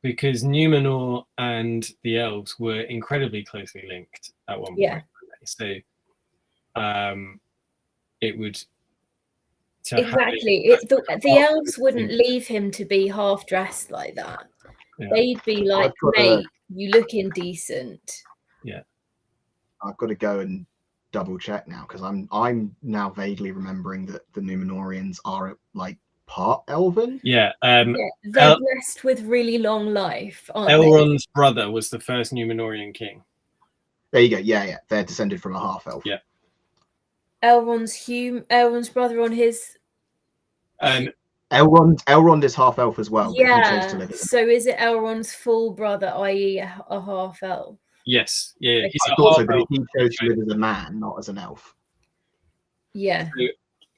Because Numenor and the elves were incredibly closely linked at one point. So it would... Exactly. The elves wouldn't leave him to be half dressed like that. Yeah. They'd be like, mate, you look indecent. Yeah. I've got to go and double check now because I'm now vaguely remembering that the Numenorians are like part elven. Yeah. They're blessed with really long life, aren't Elrond's brother was the first Numenorian king. There you go. Yeah. They're descended from a half elf. Yeah. Elrond's brother on his... Elrond is half elf as well. Yeah. But he chose to live so is it Elrond's full brother, i.e. a half elf? Yes. Yeah. Okay. I thought so, but he chose to live as a man, not as an elf. Yeah. So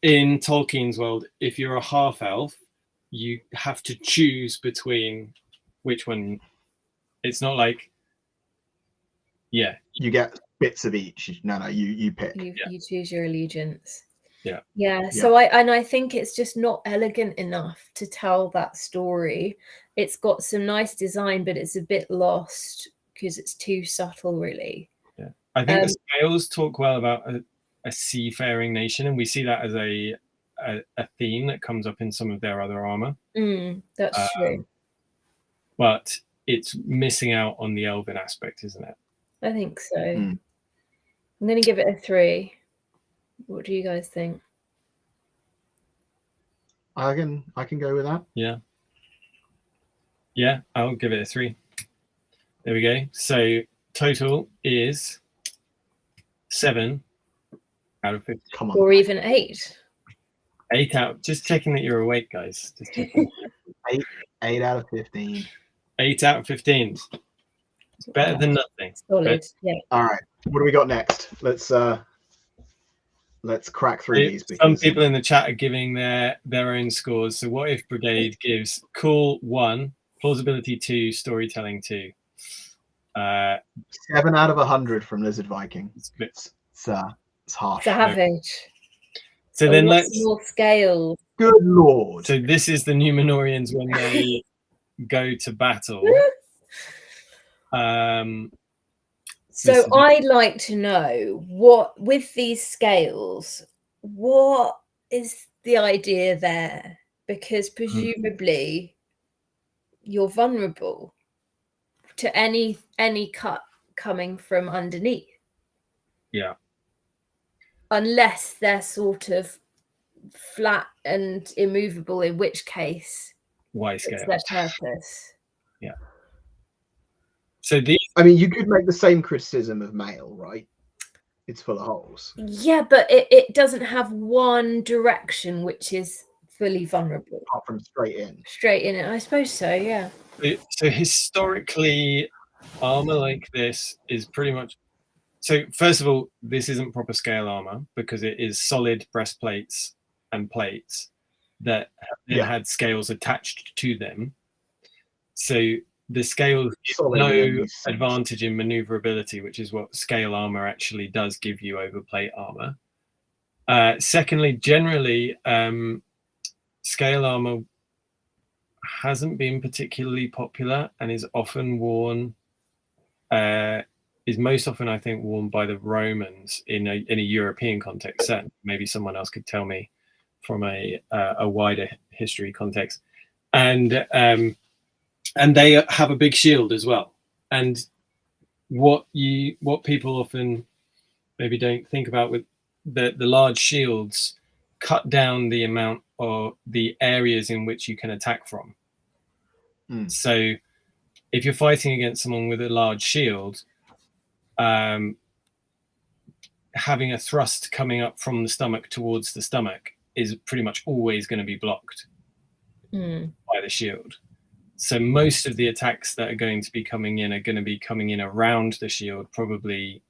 in Tolkien's world, if you're a half elf, you have to choose between which one. It's not like, yeah, you get bits of each. No, you pick. You choose your allegiance. Yeah. So I think it's just not elegant enough to tell that story. It's got some nice design, but it's a bit lost because it's too subtle, really. Yeah, I think the scales talk well about a seafaring nation, and we see that as a theme that comes up in some of their other armor. That's true. but it's missing out on the elven aspect, isn't it? I think so. I'm going to give it a 3. What do you guys think? I can go with that. Yeah, I'll give it a 3. There we go. So total is 7 out of 15. Come on. Or even 8. 8 out. Just checking that you're awake, guys. Just checking. 8 out of 15. 8 out of 15. It's better than nothing. Solid. Yeah. All right. What do we got next? Let's crack through these. Some people in the chat are giving their own scores. So What If Brigade gives cool 1, plausibility 2, storytelling 2. 7 out of 100 from Lizard Viking. It's harsh. Savage. So then let's more scale. Good lord. So this is the Numenorians when they go to battle. So I'd like to know what, with these scales, what is the idea there? Because presumably you're vulnerable to any cut coming from underneath. Yeah. Unless they're sort of flat and immovable, in which case Why scale? it's their purpose. Yeah. So these, I mean, you could make the same criticism of mail, right? It's full of holes. Yeah, but it doesn't have one direction which is fully vulnerable. Apart from straight in. Straight in it, I suppose so, yeah. So historically, armor like this is pretty much. So first of all, this isn't proper scale armor because it is solid breastplates and plates that have had scales attached to them. So the scales give no advantage in maneuverability, which is what scale armor actually does give you over plate armor. Secondly, generally, scale armor hasn't been particularly popular and is often worn, is most often, I think, worn by the Romans in a European context. Certainly, maybe someone else could tell me from a wider history context. And they have a big shield as well. And what people often maybe don't think about with the large shields cut down the amount of the areas in which you can attack from. So if you're fighting against someone with a large shield, having a thrust coming up from the stomach towards the stomach is pretty much always going to be blocked by the shield. So most of the attacks that are going to be coming in are going to be coming in around the shield, probably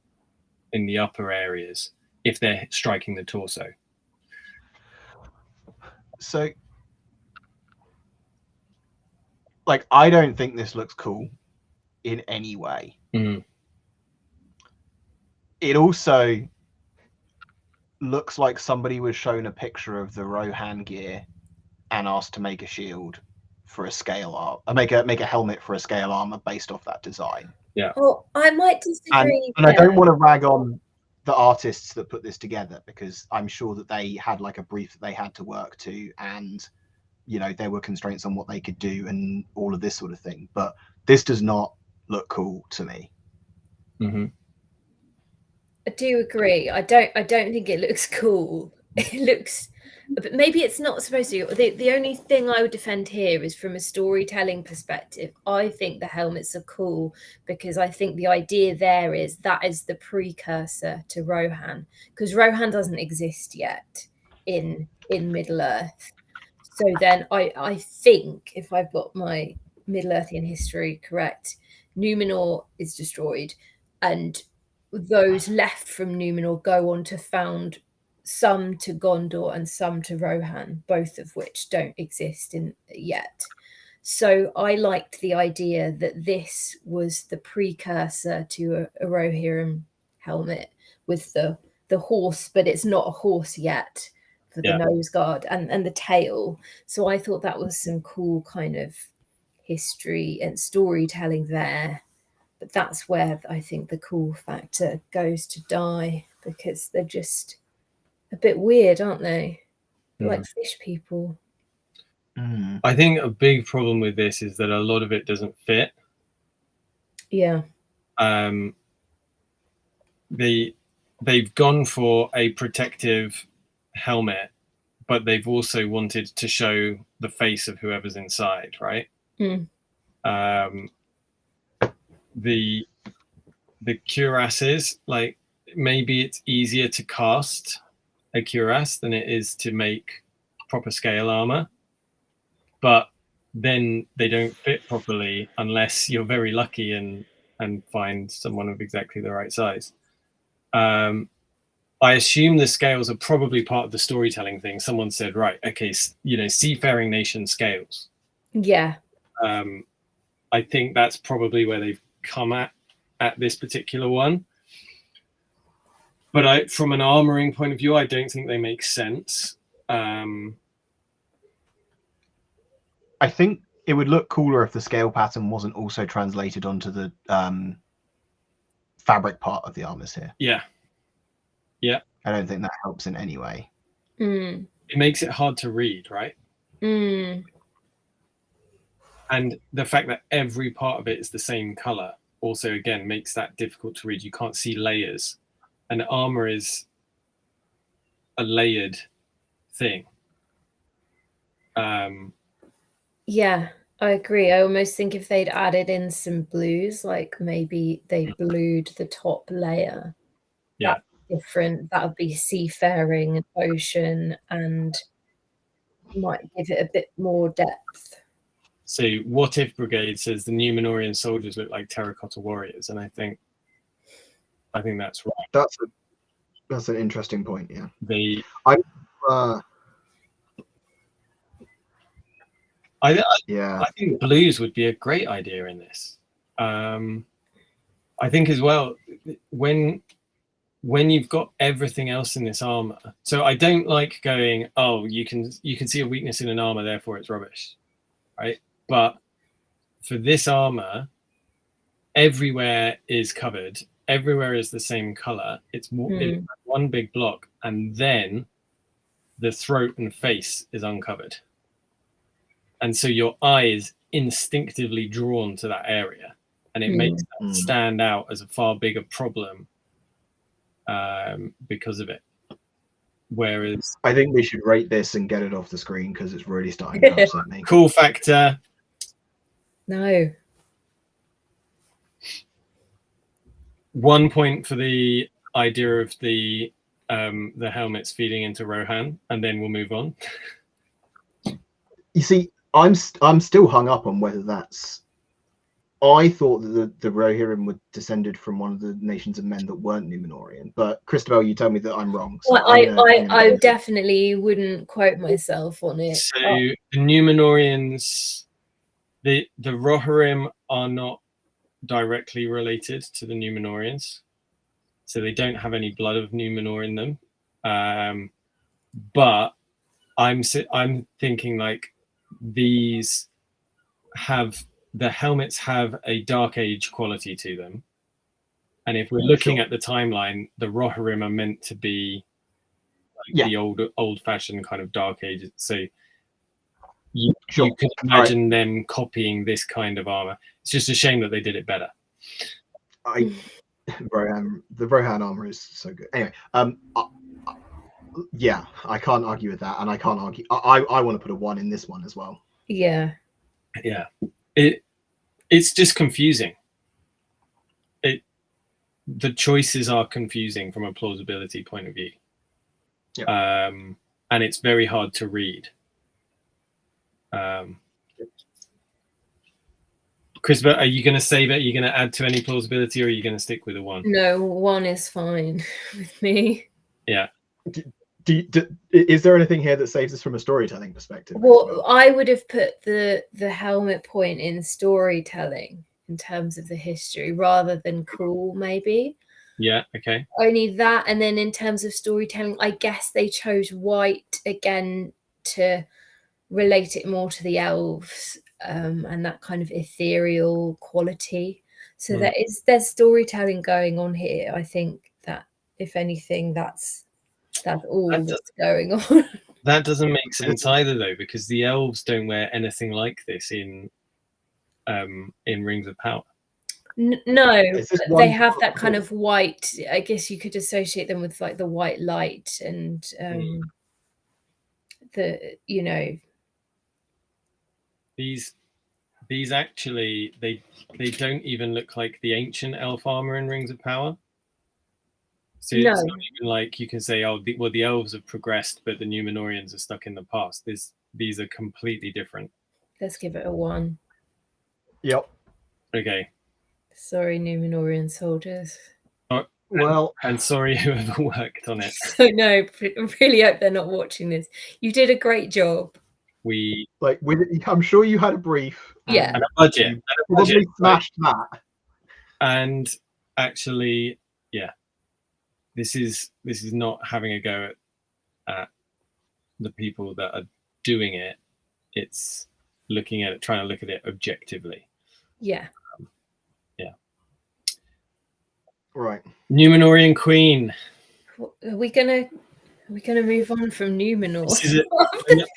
in the upper areas, if they're striking the torso. So, like, I don't think this looks cool in any way. It also looks like somebody was shown a picture of the Rohan gear and asked to make a shield for a scale armor, make a helmet for a scale armor based off that design. Yeah. Well, I might disagree. And I don't want to rag on the artists that put this together, because I'm sure that they had like a brief that they had to work to, and you know, there were constraints on what they could do and all of this sort of thing. But this does not look cool to me. I do agree. I don't think it looks cool. It looks, but maybe it's not supposed to. The only thing I would defend here is from a storytelling perspective. I think the helmets are cool because I think the idea there is that is the precursor to Rohan, because Rohan doesn't exist yet in Middle Earth. So then I think, if I've got my Middle Earthian history correct, Numenor is destroyed, and those left from Numenor go on to found some to Gondor and some to Rohan, both of which don't exist yet. So I liked the idea that this was the precursor to a Rohirrim helmet with the horse, but it's not a horse yet for the nose guard and the tail. So I thought that was some cool kind of history and storytelling there. But that's where I think the cool factor goes to die, because they're just a bit weird, aren't they? Like fish people. I think a big problem with this is that a lot of it doesn't fit. Yeah. They've gone for a protective helmet, but they've also wanted to show the face of whoever's inside, right? The cuirasses, like, maybe it's easier to cast a cuirass than it is to make proper scale armor, but then they don't fit properly unless you're very lucky and find someone of exactly the right size. I assume the scales are probably part of the storytelling thing. Someone said, right, okay, seafaring nation scales. Yeah. I think that's probably where they've come at this particular one. But from an armoring point of view, I don't think they make sense. I think it would look cooler if the scale pattern wasn't also translated onto the fabric part of the armors here. Yeah. Yeah. I don't think that helps in any way. It makes it hard to read, right? And the fact that every part of it is the same color also, again, makes that difficult to read. You can't see layers. And armor is a layered thing. Yeah, I agree. I almost think if they'd added in some blues, like maybe they blued the top layer. Yeah. That's different. That would be seafaring and ocean and might give it a bit more depth. So What If Brigade says the Numenorian soldiers look like terracotta warriors, and I think that's right. That's an interesting point. Yeah. I think blues would be a great idea in this. I think as well, when you've got everything else in this armor. So I don't like going, oh, you can see a weakness in an armor, therefore it's rubbish, right? But for this armor, everywhere is covered. Everywhere is the same color. It's one big block, and then the throat and face is uncovered. And so your eye is instinctively drawn to that area, and it makes that stand out as a far bigger problem because of it. Whereas I think we should rate this and get it off the screen because it's really starting to upset me. Cool factor. No. 1 point for the idea of the helmets feeding into Rohan, and then we'll move on. You see, I'm still hung up on whether that's. I thought that the Rohirrim were descended from one of the nations of men that weren't Numenorian, but Christabel, you tell me that I'm wrong. So well, I definitely wouldn't quote myself on it. So the Numenorians, the Rohirrim are not directly related to the Numenorians, so they don't have any blood of Numenor in them. But I'm thinking like these have. The helmets have a dark age quality to them, and if we're looking at the timeline, the Rohirrim are meant to be like the old-fashioned kind of dark age. So you could imagine them copying this kind of armor. It's just a shame that they did it better. The Rohan armor is so good. Anyway, yeah, I can't argue with that, and I can't argue. I want to put a 1 in this one as well. Yeah. Yeah. It's just confusing. The choices are confusing from a plausibility point of view. Yeah. And it's very hard to read. Christabel, are you going to save it? Are you going to add to any plausibility, or are you going to stick with a 1? No, 1 is fine with me. Yeah. Is there anything here that saves us from a storytelling perspective? Well, I would have put the helmet point in storytelling in terms of the history rather than cool, maybe. Yeah, okay. Only that, and then in terms of storytelling, I guess they chose white again to relate it more to the elves and that kind of ethereal quality. So there's storytelling going on here. I think that if anything, that's all that's going on. That doesn't make sense either, though, because the elves don't wear anything like this in Rings of Power. No, they have that cool? kind of white. I guess you could associate them with like the white light and the, you know. These actually they don't even look like the ancient elf armor in Rings of Power. So No. it's not even like you can say, oh, the elves have progressed, but the Numenorians are stuck in the past. These are completely different. Let's give it a 1. Yep. Okay. Sorry, Numenorian soldiers. Well, and sorry whoever worked on it. So no, I really hope they're not watching this. You did a great job. I'm sure you had a brief. Yeah. And a budget. Probably smashed that. And actually, yeah, this is not having a go at the people that are doing it. It's looking at it, trying to look at it objectively. Yeah. Yeah. Right. Numenorian Queen. Are we gonna move on from Numenor?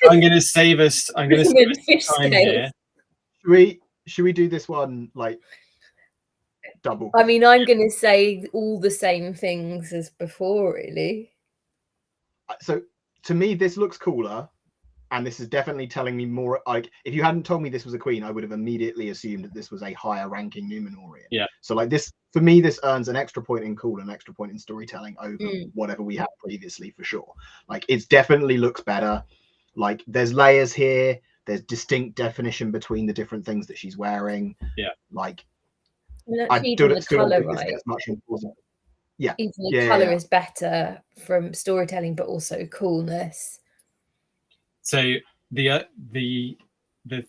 I'm gonna save us. I'm gonna save us time here. Should we do this one like double? I mean, I'm gonna say all the same things as before, really. So to me, this looks cooler, and this is definitely telling me more. Like, if you hadn't told me this was a queen, I would have immediately assumed that this was a higher ranking Numenorian. Yeah. So like this, for me, this earns an extra point in cool, an extra point in storytelling over whatever we had previously, for sure. Like, it definitely looks better. Like, there's layers here. There's distinct definition between the different things that she's wearing. Yeah. Like, I still don't think this gets much important. Yeah. Even the colour is better from storytelling, but also coolness. So the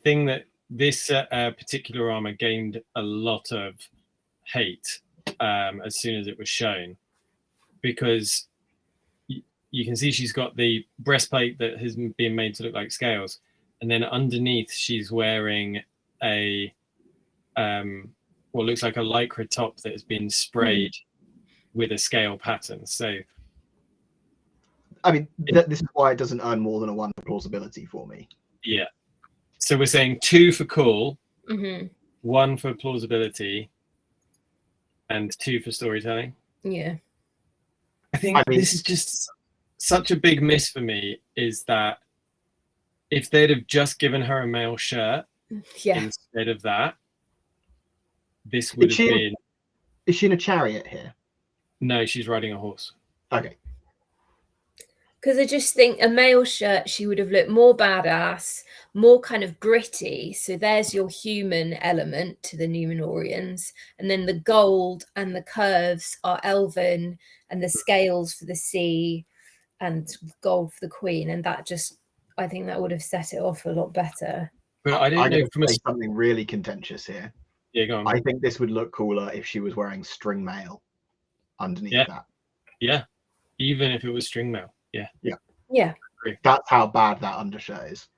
thing that this particular armor gained a lot of hate as soon as it was shown, because you can see she's got the breastplate that has been made to look like scales, and then underneath she's wearing a what looks like a lycra top that has been sprayed with a scale pattern. So I mean, this is why it doesn't earn more than a 1 for plausibility for me. Yeah. So we're saying 2 for cool, 1 for plausibility, and 2 for storytelling. Yeah. I mean, this is just such a big miss for me, is that if they'd have just given her a male shirt instead of that, this would have been... Is she in a chariot here? No, she's riding a horse. Okay. Because I just think a male shirt, she would have looked more badass, more kind of gritty. So there's your human element to the Numenorians. And then the gold and the curves are elven, and the scales for the sea and gold for the queen. And that just, I think that would have set it off a lot better. But I don't know from something really contentious here. Yeah, go on. I think this would look cooler if she was wearing string mail underneath that. Yeah, even if it was string mail. Yeah. That's how bad that undershirt is.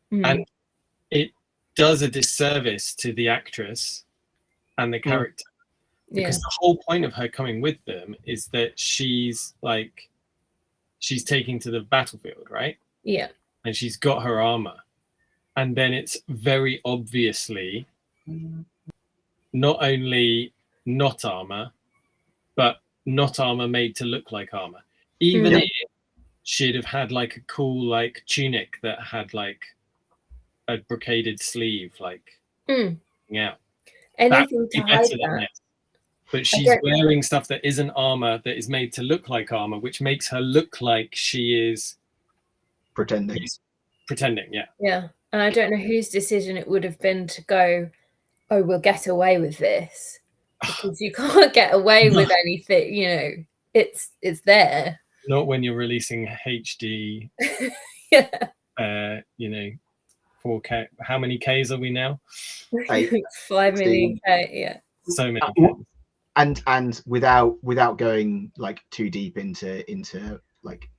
And it does a disservice to the actress and the character, because the whole point of her coming with them is that she's taking to the battlefield, right? Yeah. And she's got her armor, and then it's very obviously not only not armor, but not armor made to look like armor. Even if she'd have had like a cool like tunic that had like a brocaded sleeve, like out. Anything to hide that. But she's wearing stuff that isn't armor, that is made to look like armor, which makes her look like she is pretending. Yeah. And I don't know whose decision it would have been to go, oh, we'll get away with this. Because you can't get away with anything, you know. It's there. Not when you're releasing HD. You know, 4K. How many Ks are we now? 5 million K. Yeah. So many. And without going like too deep into like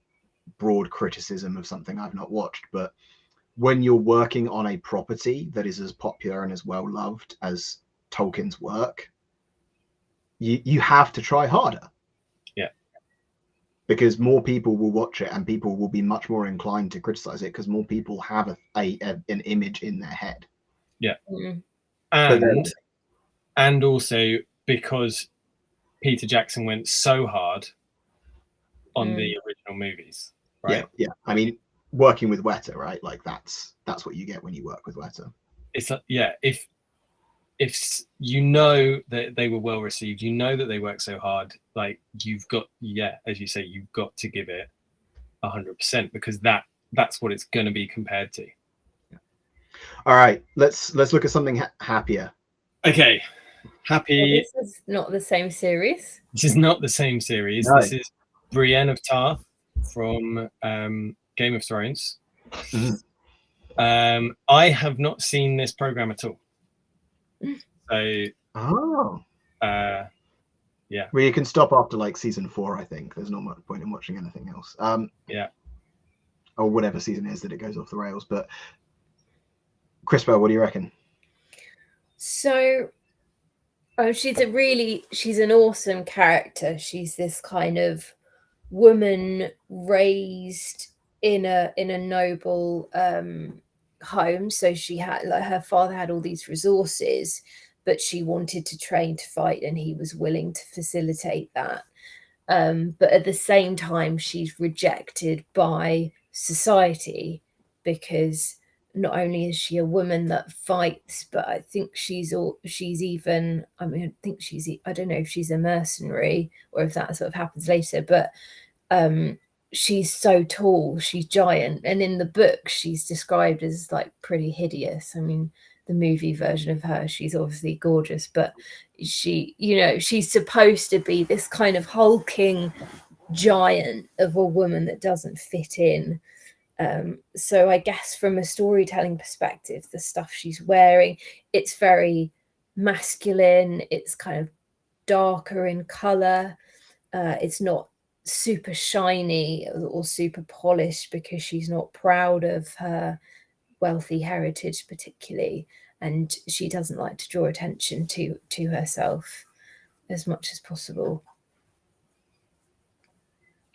broad criticism of something I've not watched, but when you're working on a property that is as popular and as well loved as Tolkien's work, you have to try harder. because more people will watch it and people will be much more inclined to criticize it because more people have an image in their head. Yeah. Mm. And also because Peter Jackson went so hard on the original movies, right? Yeah. I mean, working with Weta, right? Like that's what you get when you work with Weta. It's if you know that they were well received, you know that they worked so hard, like you've got, as you say, you've got to give it 100% because that's what it's going to be compared to. All right, let's look at something happier. Okay, happy. Well, this is not the same series. This is not the same series. No. This is Brienne of Tarth from Game of Thrones. Mm. I have not seen this program at all. So, yeah. Well, you can stop after like season 4. I think there's not much point in watching anything else. Yeah. Or whatever season is that it goes off the rails. But Christabel, what do you reckon? So, she's an awesome character. She's this kind of woman raised in a noble home. So she had, like, her father had all these resources, but she wanted to train to fight, and he was willing to facilitate that. But at the same time, she's rejected by society because not only is she a woman that fights, but I think I don't know if she's a mercenary or if that sort of happens later, but she's so tall, she's giant. And in the book, she's described as like pretty hideous. I mean, the movie version of her, she's obviously gorgeous, but she's supposed to be this kind of hulking giant of a woman that doesn't fit in. So I guess from a storytelling perspective, the stuff she's wearing, it's very masculine. It's kind of darker in color. It's not super shiny or super polished because she's not proud of her wealthy heritage particularly, and she doesn't like to draw attention to herself as much as possible.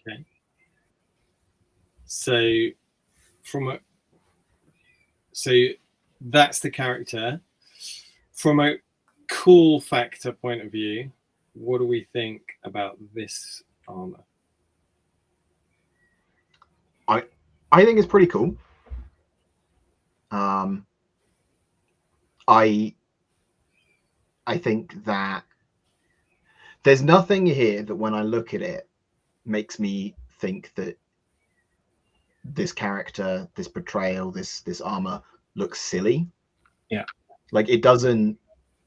Okay. So that's the character. From a cool factor point of view, what do we think about this armor? I think it's pretty cool. I think that there's nothing here that when I look at it makes me think that this character, this portrayal, this armor looks silly. Yeah. Like it doesn't,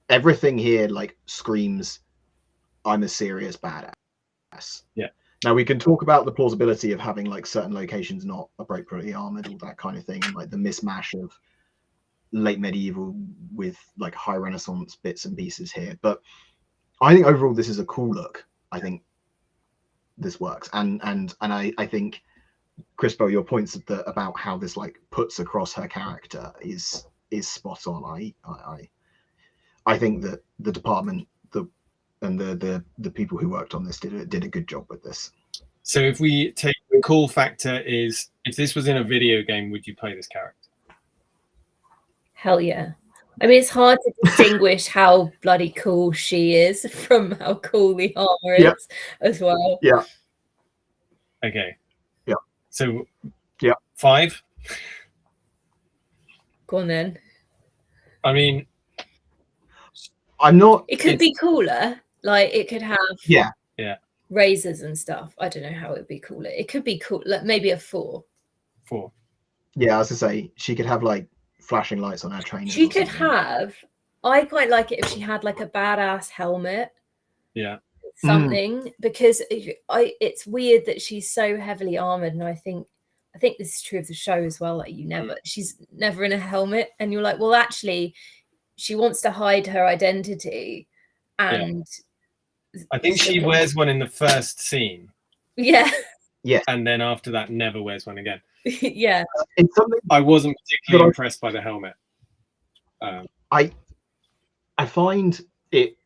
everything here like screams, I'm a serious badass. Yeah. Now we can talk about the plausibility of having like certain locations not appropriately armored, all that kind of thing, and like the mismatch of late medieval with like high Renaissance bits and pieces here. But I think overall this is a cool look. I think this works, and I think Christabel, your points about how this like puts across her character is spot on. I think that the department and the people who worked on this did a good job with this. So if we take the cool factor is, if this was in a video game, would you play this character? Hell yeah. I mean, it's hard to distinguish how bloody cool she is from how cool the armor is as well. Yeah. Okay. Yeah. So 5? Go on then. I mean, I'm not. It could be cooler. Like it could have Yeah. razors and stuff. I don't know how it would be cooler. It could be cool, like maybe a 4. 4. Yeah, I was to say she could have like flashing lights on her trainers. She could have. I quite like it if she had like a badass helmet. Yeah. Something, because it's weird that she's so heavily armored, and I think this is true of the show as well. Like she's never in a helmet, and you're like, well, actually, she wants to hide her identity, and I think she wears one in the first scene. Yeah. And then after that, never wears one again. Yeah. It's something I wasn't particularly impressed by the helmet. I find it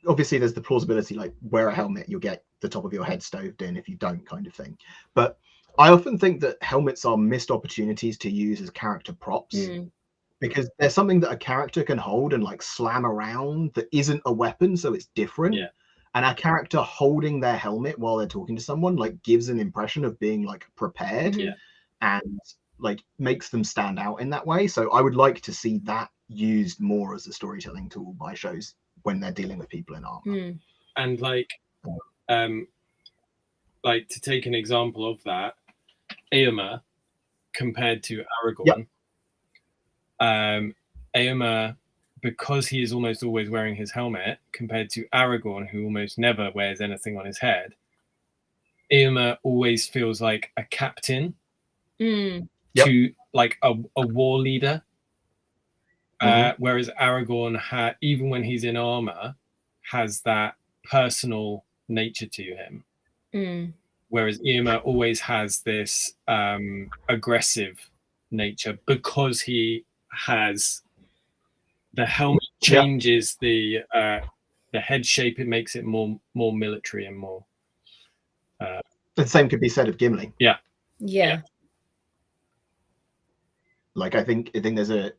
obviously there's the plausibility, like wear a helmet, you'll get the top of your head stoved in if you don't, kind of thing. But I often think that helmets are missed opportunities to use as character props, because there's something that a character can hold and like slam around that isn't a weapon, so it's different. Yeah. And a character holding their helmet while they're talking to someone like gives an impression of being like prepared, and like makes them stand out in that way. So I would like to see that used more as a storytelling tool by shows when they're dealing with people in armor. And like to take an example of that, Armour compared to Aragorn. Armour, because he is almost always wearing his helmet, compared to Aragorn, who almost never wears anything on his head, Armour always feels like a captain to like a war leader. Whereas Aragorn, even when he's in armor, has that personal nature to him. Whereas Armour always has this aggressive nature, because he has the helmet changes the head shape. It makes it more military and more. The same could be said of Gimli. Yeah. Like I think there's a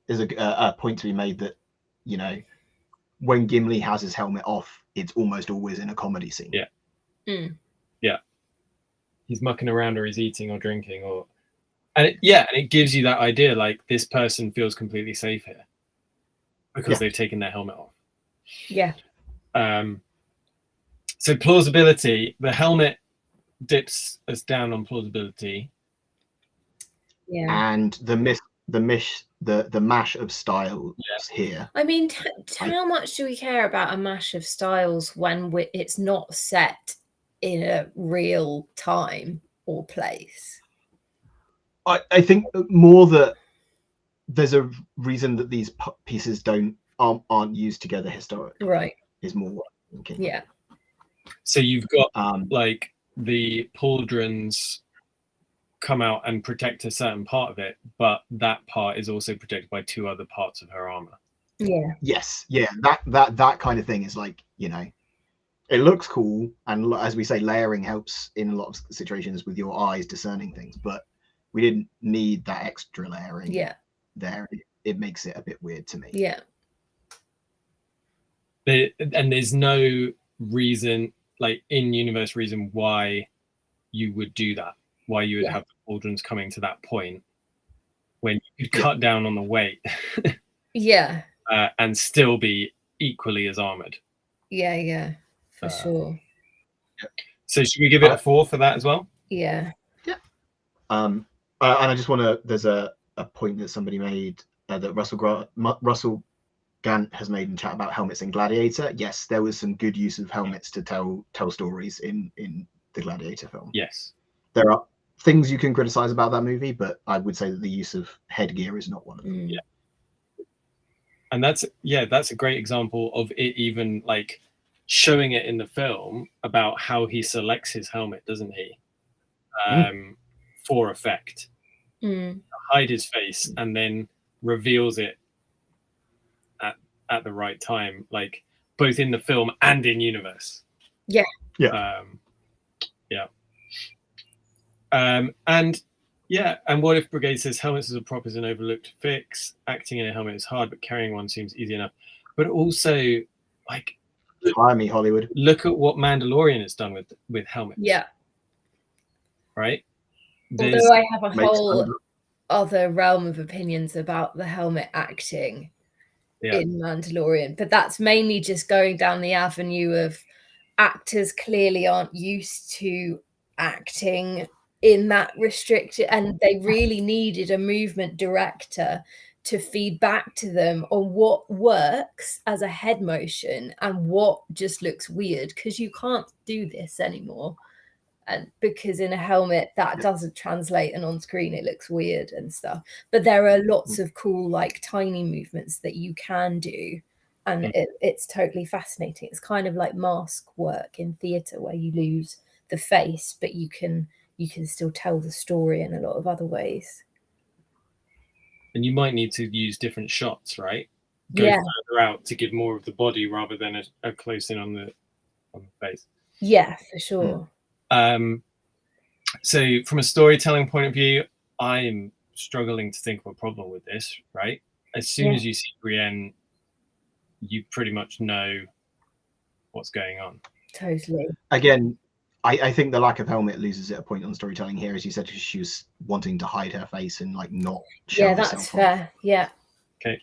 point to be made that, you know, when Gimli has his helmet off, it's almost always in a comedy scene. Yeah. He's mucking around, or he's eating or drinking, and it gives you that idea, like this person feels completely safe here because they've taken their helmet off. So plausibility, the helmet dips us down on plausibility. And the mash of styles here. I mean, how much do we care about a mash of styles when it's not set in a real time or place? I think more that there's a reason that these pieces aren't used together historically. Right. Is more what I'm thinking. Yeah. So you've got like the pauldrons come out and protect a certain part of it, but that part is also protected by two other parts of her armor. Yes. That kind of thing is like, you know, it looks cool, and as we say, layering helps in a lot of situations with your eyes discerning things, but we didn't need that extra layering there. It makes it a bit weird to me. And there's no reason, like in-universe reason, why you would do that, why you would have the pauldrons coming to that point when you could cut down on the weight and still be equally as armored. For sure. So should we give it a 4 for that as well? And I just want to, there's a point that somebody made that Russell Gant has made in chat about helmets in Gladiator. Yes, there was some good use of helmets to tell stories in the Gladiator film. Yes. There are things you can criticize about that movie, but I would say that the use of headgear is not one of them. And that's a great example of it, even like showing it in the film about how he selects his helmet, doesn't he? For effect. Hide his face and then reveals it at the right time, like both in the film and in universe. And what if Brigade says helmets as a prop is an overlooked fix? Acting in a helmet is hard, but carrying one seems easy enough. But also, like, hire me, Hollywood. Look at what Mandalorian has done with helmets. Right? Although I have a whole other realm of opinions about the helmet acting in Mandalorian, but that's mainly just going down the avenue of actors clearly aren't used to acting in that restricted, and they really needed a movement director to feed back to them on what works as a head motion and what just looks weird, because you can't do this anymore. And because in a helmet that doesn't translate, and on screen it looks weird and stuff. But there are lots of cool, like, tiny movements that you can do, and it's totally fascinating. It's kind of like mask work in theatre, where you lose the face, but you can still tell the story in a lot of other ways. And you might need to use different shots, right? go Yeah. further out to give more of the body rather than a close in on the face. Yeah, for sure. So from a storytelling point of view, I'm struggling to think of a problem with this, right? As soon as you see Brienne, you pretty much know what's going on. Totally. Again, I think the lack of helmet loses it a point on storytelling here, as you said, because she was wanting to hide her face and like not show herself. That's fair. Yeah. Okay.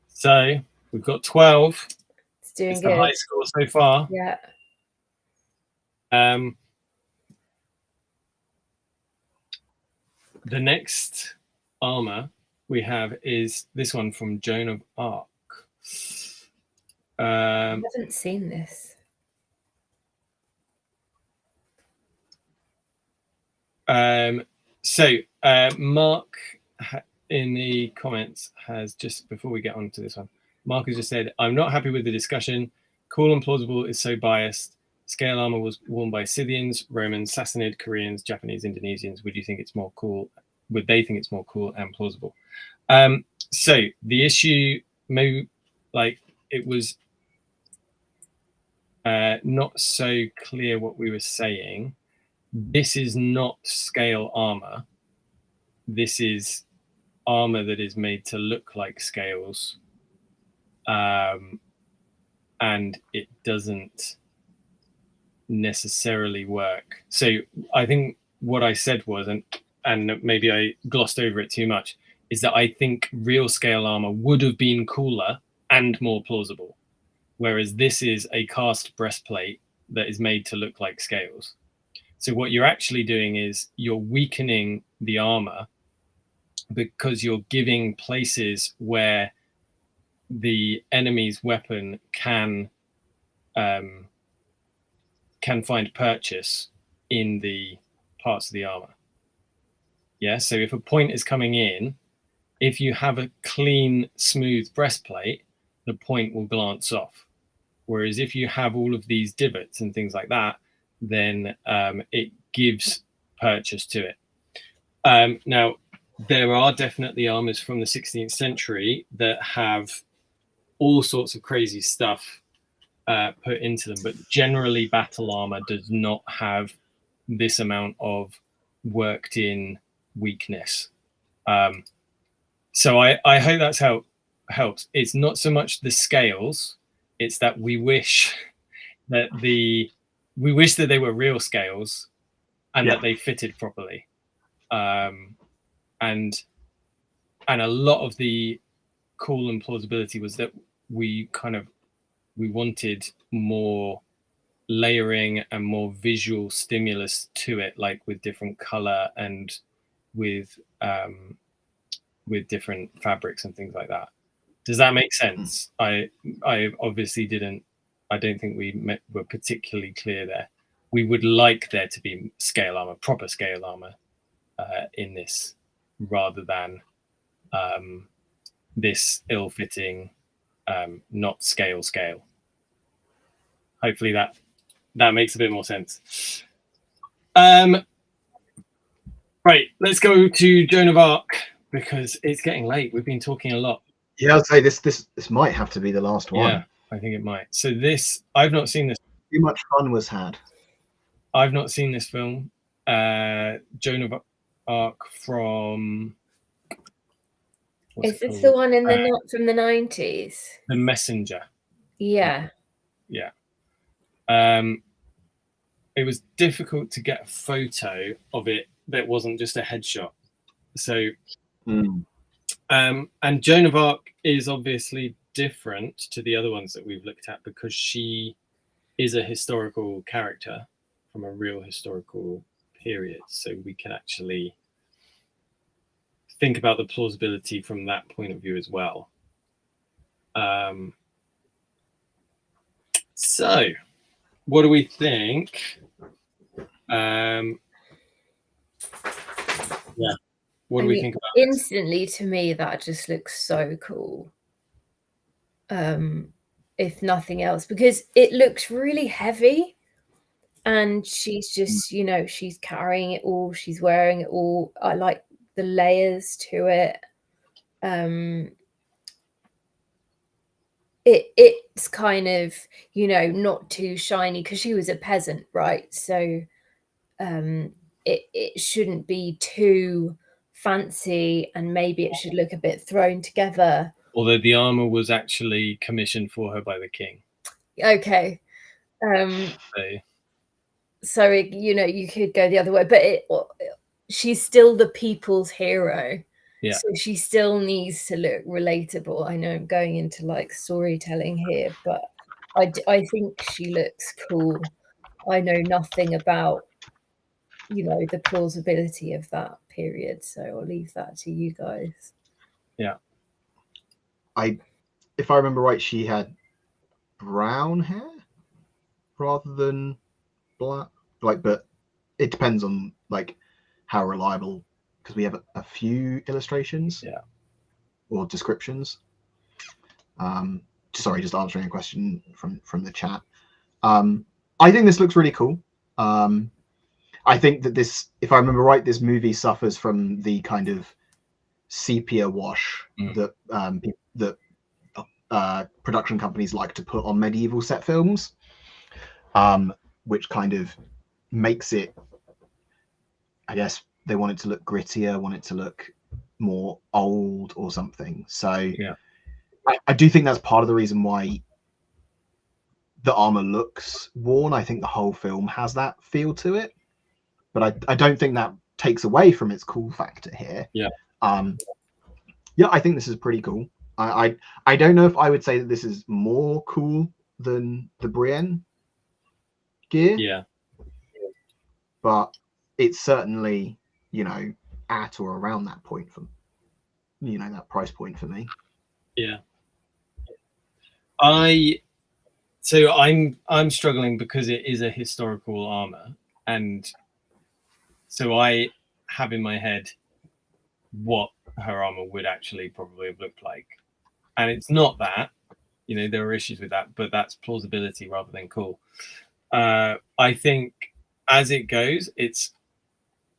So we've got 12. It's doing it's good. The high score so far. Yeah. The next armor we have is this one from Joan of Arc. I haven't seen this. So Mark in the comments has just, before we get on to this one, Mark has just said, I'm not happy with the discussion. Cool and plausible is so biased. Scale armor was worn by Scythians, Romans, Sassanid, Koreans, Japanese, Indonesians. Would you think it's more cool? Would they think it's more cool and plausible? So the issue, maybe like it was not so clear what we were saying. This is not scale armor. This is armor that is made to look like scales. And it doesn't necessarily work. So I think what I said was, and maybe I glossed over it too much, is that I think real scale armor would have been cooler and more plausible. Whereas this is a cast breastplate that is made to look like scales. So what you're actually doing is you're weakening the armor because you're giving places where the enemy's weapon can find purchase in the parts of the armor. Yeah, so if a point is coming in, if you have a clean, smooth breastplate, the point will glance off. Whereas if you have all of these divots and things like that, then it gives purchase to it. Now, there are definitely armors from the 16th century that have all sorts of crazy stuff put into them, but generally battle armor does not have this amount of worked in weakness. So I hope that's helps. It's not so much the scales, it's that we wish that they were real scales and that they fitted properly. And a lot of the cool and plausibility was that we wanted more layering and more visual stimulus to it, like with different color and with different fabrics and things like that. Does that make sense? I obviously didn't. I don't think we were particularly clear there. We would like there to be scale armor, proper scale armor in this, rather than this ill-fitting, not scale. Hopefully that makes a bit more sense. Right, let's go to Joan of Arc because it's getting late. We've been talking a lot. Yeah, I'd say this might have to be the last one. Yeah, I think it might. So this, I've not seen this. Too much fun was had. I've not seen this film. Joan of Arc from. Is this the one in from the 90s? The Messenger. Yeah. Yeah. It was difficult to get a photo of it that wasn't just a headshot. So, and Joan of Arc is obviously different to the other ones that we've looked at because she is a historical character from a real historical period. So we can actually think about the plausibility from that point of view as well. So what do we think? Yeah. What do we think about instantly this? To me, that just looks so cool. If nothing else, because it looks really heavy and she's just, she's carrying it all, she's wearing it all. I like the layers to it. it's kind of, you know, not too shiny because she was a peasant, right? So it shouldn't be too fancy, and maybe it should look a bit thrown together. Although the armor was actually commissioned for her by the king. Okay. So you know, you could go the other way, but she's still the people's hero. Yeah. So she still needs to look relatable. I know I'm going into like storytelling here, but I think she looks cool. I know nothing about, you know, the plausibility of that period, so I'll leave that to you guys. Yeah. If I remember right, she had brown hair rather than black. Like, but it depends on like how reliable, because we have a few illustrations, or descriptions. Sorry, just answering a question from the chat. I think this looks really cool. I think that this, if I remember right, this movie suffers from the kind of sepia wash that production companies like to put on medieval set films, which kind of makes it, I guess they want it to look grittier, want it to look more old or something. So I do think that's part of the reason why the armor looks worn. I think the whole film has that feel to it, but I don't think that takes away from its cool factor here. I think this is pretty cool. I don't know if I would say that this is more cool than the Brienne gear, but it's certainly, you know, at or around that point for, you know, that price point for me. So I'm struggling because it is a historical armor, and so I have in my head what her armor would actually probably have looked like, and it's not that, you know, there are issues with that, but that's plausibility rather than cool. I think as it goes, it's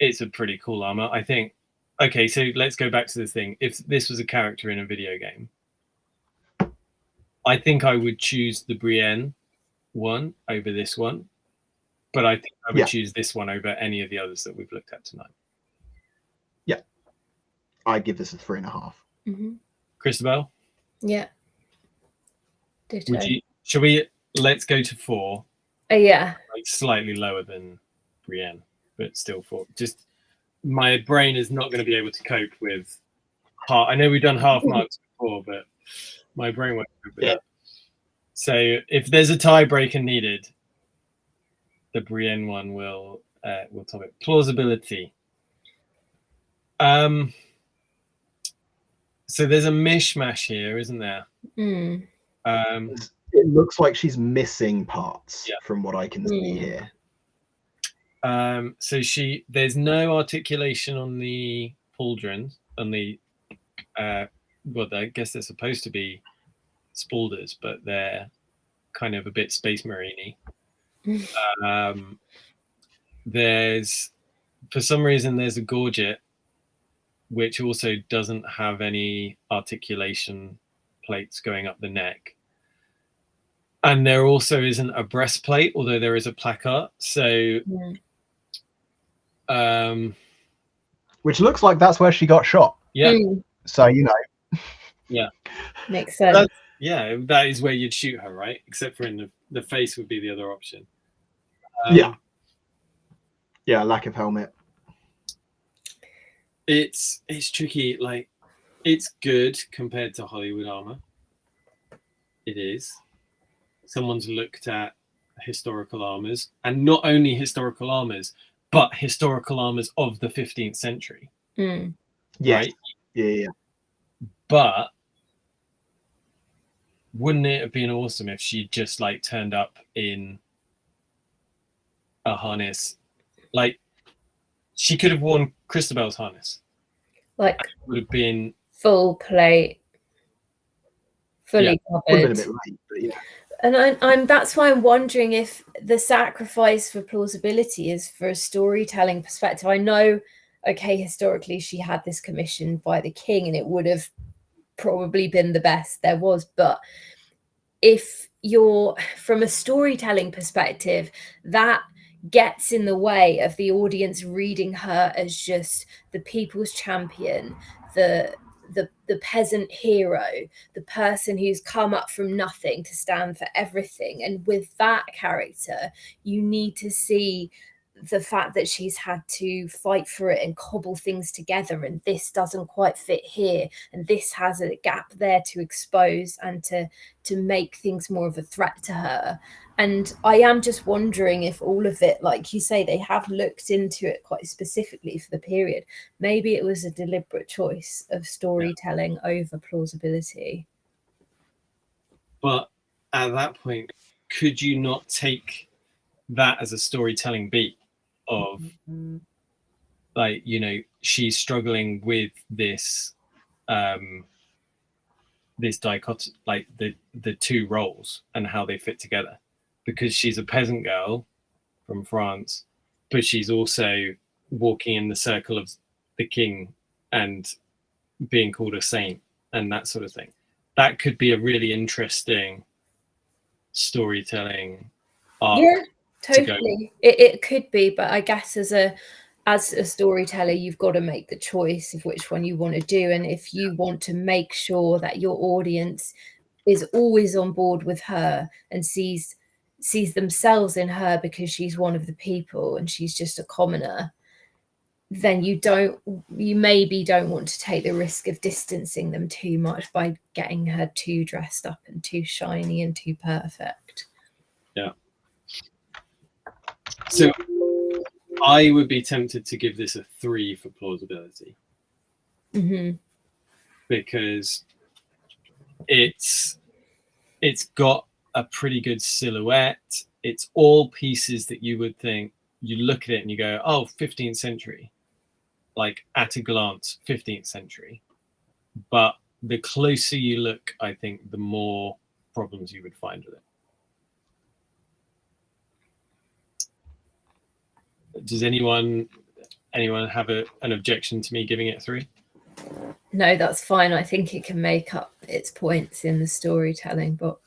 a pretty cool armor. I think, okay, so let's go back to this thing. If this was a character in a video game, I think I would choose the Brienne one over this one, but I think I would choose this one over any of the others that we've looked at tonight. I give this a 3.5. Christabel? Yeah. Should we, let's go to 4. Yeah. Like slightly lower than Brienne, but still 4. Just my brain is not going to be able to cope with I know we've done half marks before, but my brain won't cope with that. So if there's a tiebreaker needed, the Brienne one will top it. Plausibility. So there's a mishmash here, isn't there? It looks like she's missing parts from what I can see here. So there's no articulation on the pauldrons, on the well, I guess they're supposed to be spaulders, but they're kind of a bit Space Marine-y. There's, for some reason, there's a gorget which also doesn't have any articulation plates going up the neck. And there also isn't a breastplate, although there is a placard. So, which looks like that's where she got shot. So, you know. Makes sense. That is where you'd shoot her, right? Except for in the face would be the other option. Lack of helmet. It's tricky. Like, it's good compared to Hollywood armor. It is. Someone's looked at historical armors, and not only historical armors, but historical armors of the 15th century. Right? Yeah. But wouldn't it have been awesome if she just like turned up in a harness? Like, she could have worn Christabel's harness. Like, it would have been full plate, fully covered. Would have been a bit late, but And I'm that's why I'm wondering if the sacrifice for plausibility is for a storytelling perspective. I know, okay, historically she had this commissioned by the king, and it would have probably been the best there was. But if you're from a storytelling perspective, that gets in the way of the audience reading her as just the people's champion, the peasant hero, the person who's come up from nothing to stand for everything. And with that character, you need to see the fact that she's had to fight for it and cobble things together, and this doesn't quite fit here, and this has a gap there to expose and to make things more of a threat to her. And I am just wondering if all of it, like you say, they have looked into it quite specifically for the period. Maybe it was a deliberate choice of storytelling over plausibility. But at that point, could you not take that as a storytelling beat of, like, you know, she's struggling with this this dichotomy, like the two roles and how they fit together, because she's a peasant girl from France, but she's also walking in the circle of the king and being called a saint and that sort of thing. That could be a really interesting storytelling arc. Yeah, totally. It could be, but I guess as a storyteller, you've got to make the choice of which one you want to do. And if you want to make sure that your audience is always on board with her and sees themselves in her because she's one of the people and she's just a commoner, then you maybe don't want to take the risk of distancing them too much by getting her too dressed up and too shiny and too perfect. Yeah. So I would be tempted to give this a 3 for plausibility. Mm-hmm. Because it's got a pretty good silhouette. It's all pieces that you would think, you look at it and you go, oh, 15th century. Like at a glance, 15th century. But the closer you look, I think the more problems you would find with it. Does anyone have an objection to me giving it 3? No, that's fine. I think it can make up its points in the storytelling box.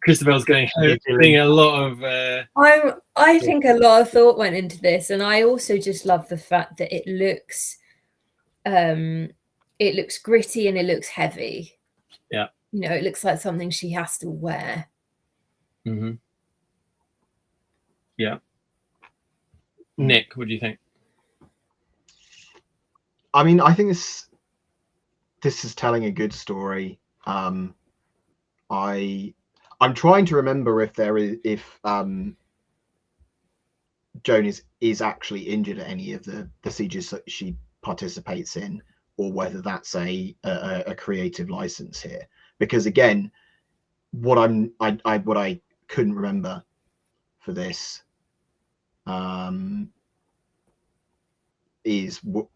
Christabel's getting a lot of I think a lot of thought went into this, and I also just love the fact that it looks gritty and it looks heavy. Yeah. You know, it looks like something she has to wear. Mm-hmm. Yeah. Nick, what do you think? I mean, I think this is telling a good story. I'm trying to remember if Joan is actually injured at any of the sieges that she participates in, or whether that's a creative license here. Because again, what I couldn't remember for this is where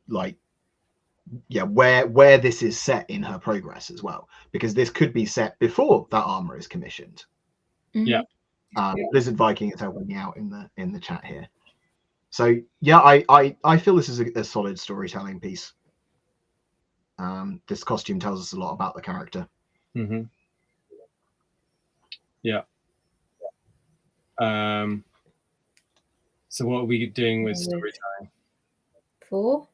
this is set in her progress as well, because this could be set before that armor is commissioned. Yeah. Lizard Viking is helping me out in the chat here. So yeah, I feel this is a solid storytelling piece. This costume tells us a lot about the character. Mm-hmm. Yeah. So what are we doing with storytelling? 4.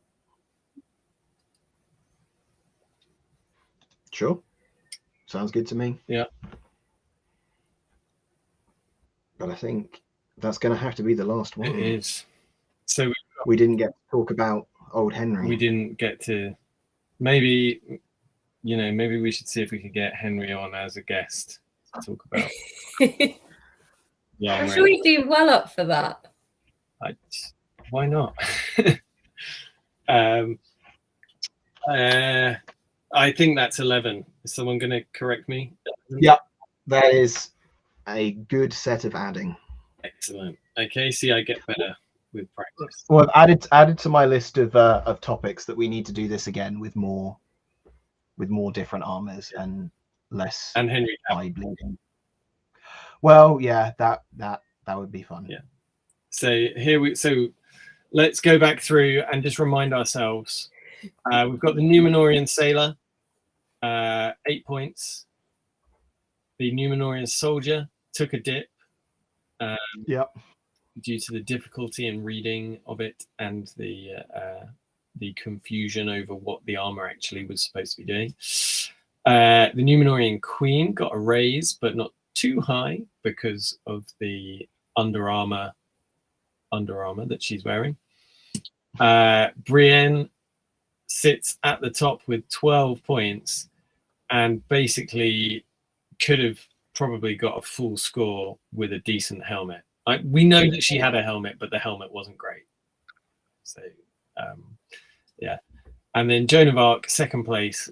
Sure. Sounds good to me. Yeah. But I think that's going to have to be the last one. It is. So we didn't get to talk about old Henry. We didn't get to. Maybe we should see if we could get Henry on as a guest to talk about. I'm sure he'd do well up for that. Why not? I think that's 11. Is someone going to correct me? Yeah, that is a good set of adding. Excellent. Okay, see, I get better with practice. Well, I've added to my list of topics that we need to do this again with more different armors and less and Henry eye bleeding. Well, yeah, that would be fun. Yeah. So let's go back through and just remind ourselves We've got the Numenorian Sailor, 8 points. The Numenorian Soldier took a dip due to the difficulty in reading of it and the confusion over what the armor actually was supposed to be doing. The Numenorian Queen got a raise, but not too high because of the under armor that she's wearing. Brienne sits at the top with 12 points and basically could have probably got a full score with a decent helmet. We know that she had a helmet, but the helmet wasn't great. So, yeah. And then Joan of Arc, second place,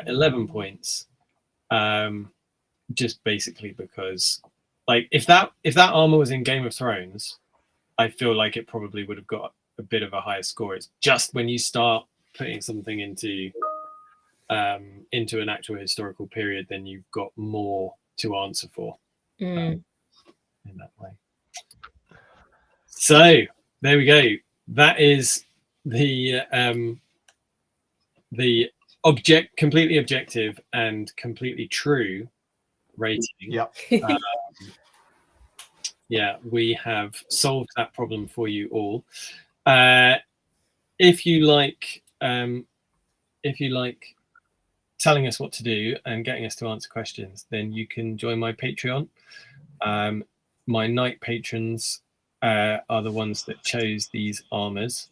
11 points. Just basically because, like, if that armor was in Game of Thrones, I feel like it probably would have got a bit of a higher score. It's just when you start putting something into an actual historical period, then you've got more to answer for in that way. So there we go. That is the completely objective and completely true rating. Yep. Yeah, we have solved that problem for you all. If you like telling us what to do and getting us to answer questions, then you can join my Patreon. My knight patrons are the ones that chose these armors.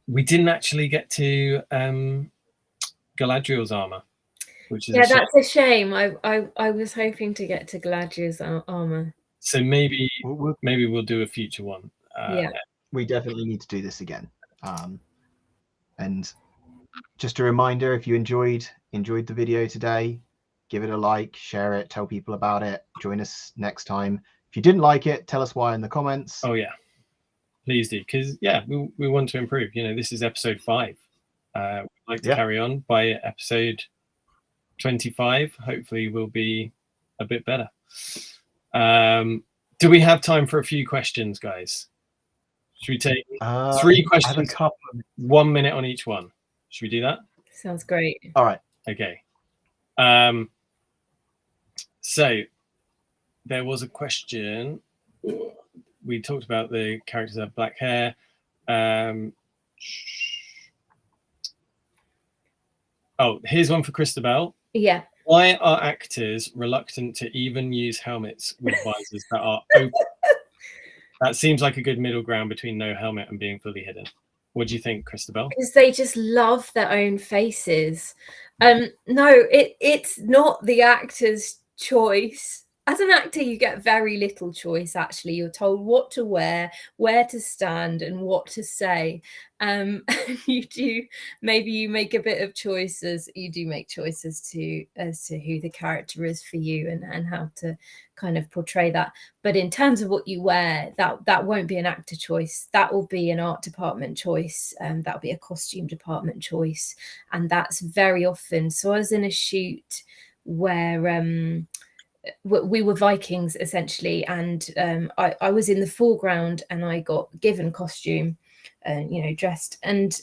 We didn't actually get to Galadriel's armor, which is that's a shame. I was hoping to get to Galadriel's armor. So maybe we'll do a future one. We definitely need to do this again. And just a reminder, if you enjoyed the video today, give it a like, share it, tell people about it. Join us next time. If you didn't like it, tell us why in the comments. Oh yeah, please do, because we want to improve. This is episode 5. We'd like to carry on by episode 25. Hopefully we'll be a bit better. Do we have time for a few questions, guys? Should we take 3 questions, 1 minute on each one? Should we do that? Sounds great. All right. Okay. So there was a question. We talked about the characters have black hair. Here's one for Christabel. Yeah. Why are actors reluctant to even use helmets with visors that are open? That seems like a good middle ground between no helmet and being fully hidden. What do you think, Christabel? Because they just love their own faces. No, it's not the actor's choice. As an actor, you get very little choice, actually. You're told what to wear, where to stand, and what to say. Maybe you make a bit of choices. You do make choices as to who the character is for you and how to kind of portray that. But in terms of what you wear, that won't be an actor choice. That will be an art department choice. That'll be a costume department choice. And that's very often. So I was in a shoot where we were Vikings essentially, and I was in the foreground and I got given costume and dressed, and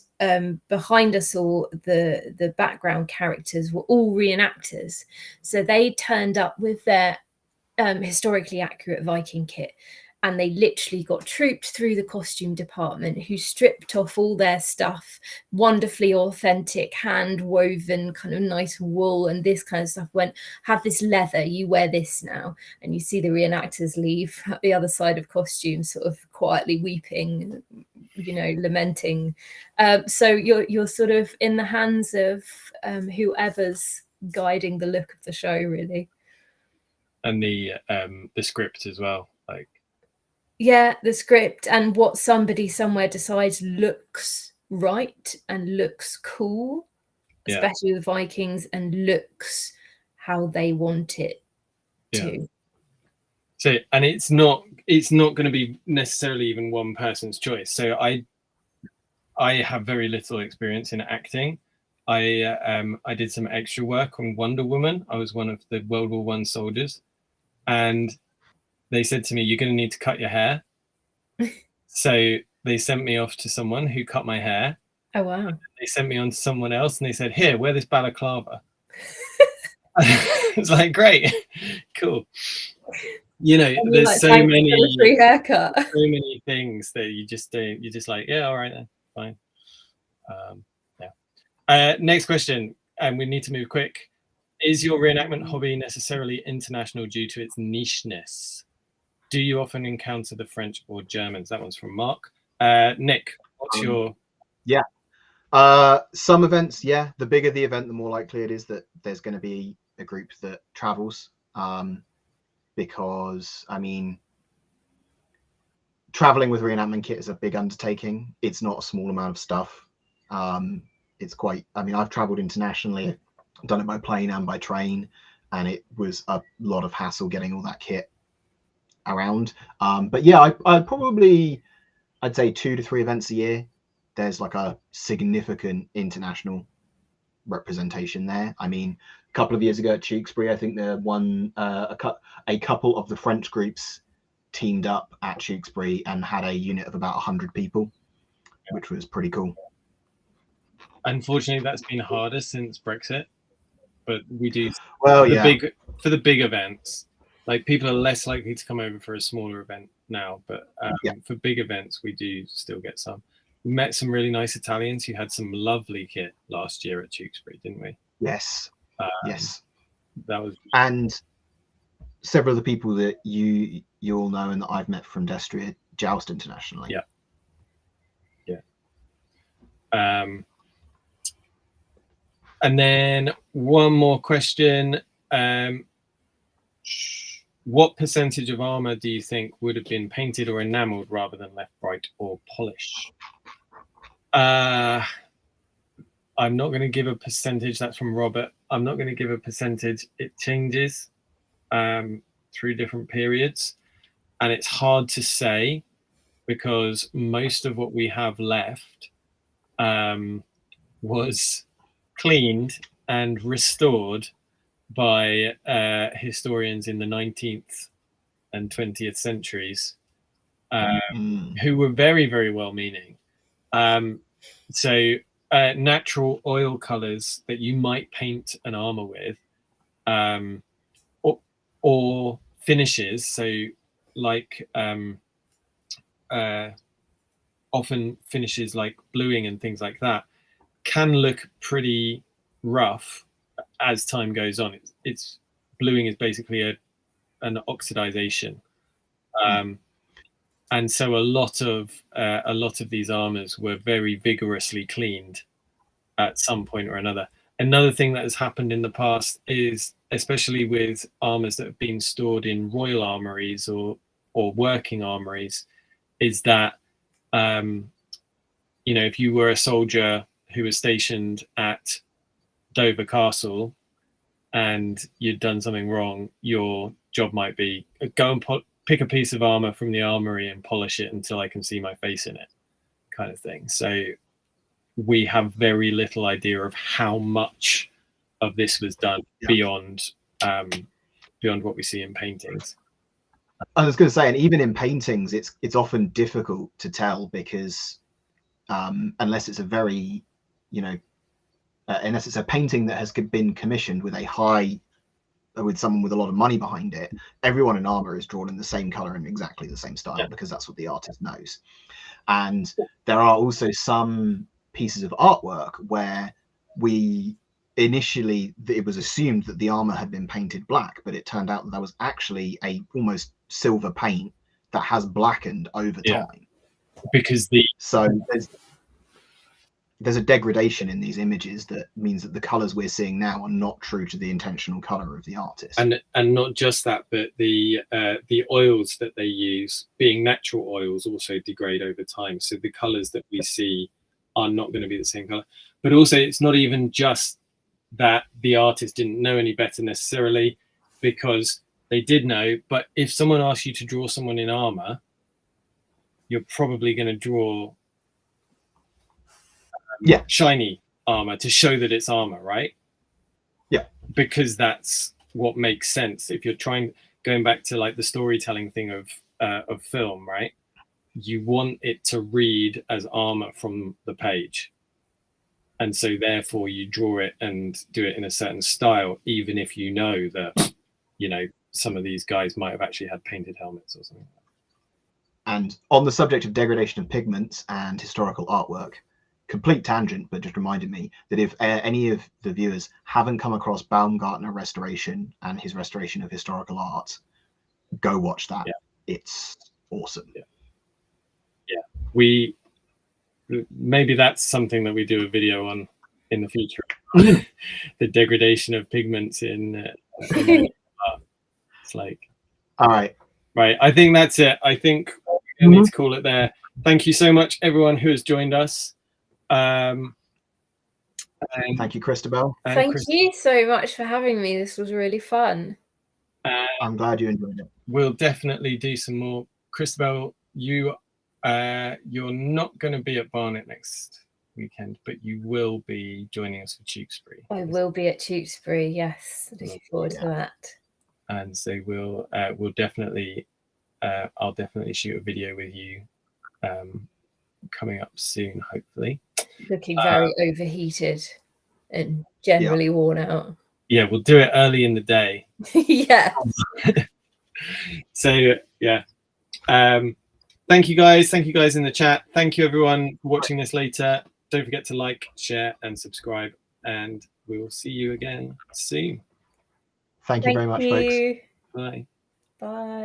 behind us all the background characters were all reenactors, so they turned up with their historically accurate Viking kit, and they literally got trooped through the costume department, who stripped off all their stuff, wonderfully authentic, hand woven kind of nice wool and this kind of stuff, went, have this leather, you wear this now. And you see the reenactors leave at the other side of costume, sort of quietly weeping, lamenting. So you're sort of in the hands of whoever's guiding the look of the show, really. And the script as well, the script and what somebody somewhere decides looks right and looks cool, especially with Vikings, and looks how they want it to. So, and it's not going to be necessarily even one person's choice. So I have very little experience in acting. I did some extra work on Wonder Woman. I was one of the World War I soldiers, and they said to me, you're going to need to cut your hair. So they sent me off to someone who cut my hair. Oh wow. They sent me on to someone else and they said, here, wear this balaclava. It's like, great, cool. You know, And there's like, so thanks many for the free haircut. so many things that you just don't, you're just like, yeah, all right then, fine. Next question, and we need to move quick. Is your reenactment hobby necessarily international due to its nicheness? Do you often encounter the French or Germans? That one's from Mark. Nick, what's your... Yeah. Some events, yeah. The bigger the event, the more likely it is that there's going to be a group that travels. Because, I mean, traveling with reenactment kit is a big undertaking. It's not a small amount of stuff. It's quite, I mean, I've traveled internationally, done it by plane and by train, and it was a lot of hassle getting all that kit around. But yeah, I'd say 2 to 3 events a year. There's like a significant international representation there. I mean, a couple of years ago at Tewkesbury, I think there one a couple of the French groups teamed up at Tewkesbury and had a unit of about 100 people, which was pretty cool. Unfortunately, that's been harder since Brexit, but we do. Well, for the big events, like people are less likely to come over for a smaller event now, but for big events, we do still get some. We met some really nice Italians who had some lovely kit last year at Tewkesbury, didn't we? Yes. Yes. That was, and several of the people that you all know and that I've met from Destrier joust internationally. Yeah. And then one more question. What percentage of armor do you think would have been painted or enameled rather than left bright or polished? I'm not going to give a percentage. That's from Robert. I'm not going to give a percentage. It changes through different periods. And it's hard to say because most of what we have left was cleaned and restored by historians in the 19th and 20th centuries who were very, very well-meaning. So natural oil colors that you might paint an armor with or finishes, so like often finishes like bluing and things like that can look pretty rough as time goes on. It's bluing is basically an oxidization, and so a lot of these armors were very vigorously cleaned at some point or another. Another thing that has happened in the past is, especially with armors that have been stored in royal armories or working armories, is that if you were a soldier who was stationed at Dover Castle and you'd done something wrong, your job might be go and pick a piece of armor from the armory and polish it until I can see my face in it, kind of thing. So we have very little idea of how much of this was done beyond what we see in paintings. I was going to say, and even in paintings, it's often difficult to tell because unless it's a very, unless it's a painting that has been commissioned with someone with a lot of money behind it, everyone in armor is drawn in the same color and exactly the same style because that's what the artist knows. And there are also some pieces of artwork where initially it was assumed that the armor had been painted black, but it turned out that there was actually a almost silver paint that has blackened over time. Because there's a degradation in these images that means that the colors we're seeing now are not true to the intentional color of the artist. And not just that, but the oils that they use, being natural oils, also degrade over time. So the colors that we see are not going to be the same color. But also, it's not even just that the artist didn't know any better necessarily, because they did know. But if someone asks you to draw someone in armor, you're probably going to draw shiny armor to show that it's armor, right? Yeah, because that's what makes sense. If you're going back to like the storytelling thing of film, right? You want it to read as armor from the page. and so therefore you draw it and do it in a certain style, even if you know that, you know, some of these guys might have actually had painted helmets or something. And on the subject of degradation of pigments and historical artwork, complete tangent, but just reminded me that if any of the viewers haven't come across Baumgartner Restoration and his restoration of historical art, go watch that. Yeah. It's awesome. Yeah. Maybe that's something that we do a video on in the future. The degradation of pigments in art. It's like, all right. I think that's it. I think we need to call it there. Thank you so much, everyone who has joined us. And thank you, Christabel. Thank you so much for having me. This was really fun. I'm glad you enjoyed it. We'll definitely do some more. Christabel, you're not going to be at Barnet next weekend, but you will be joining us for Tewkesbury. I will be at Tewkesbury, yes. Looking forward to that. And so we'll definitely, I'll definitely shoot a video with you coming up soon, hopefully. Looking very overheated and generally worn out. Yeah, we'll do it early in the day. Yeah. So yeah. Thank you guys. Thank you guys in the chat. Thank you everyone for watching this later. Don't forget to like, share, and subscribe. And we will see you again soon. Thank you very much, folks. Bye. Bye.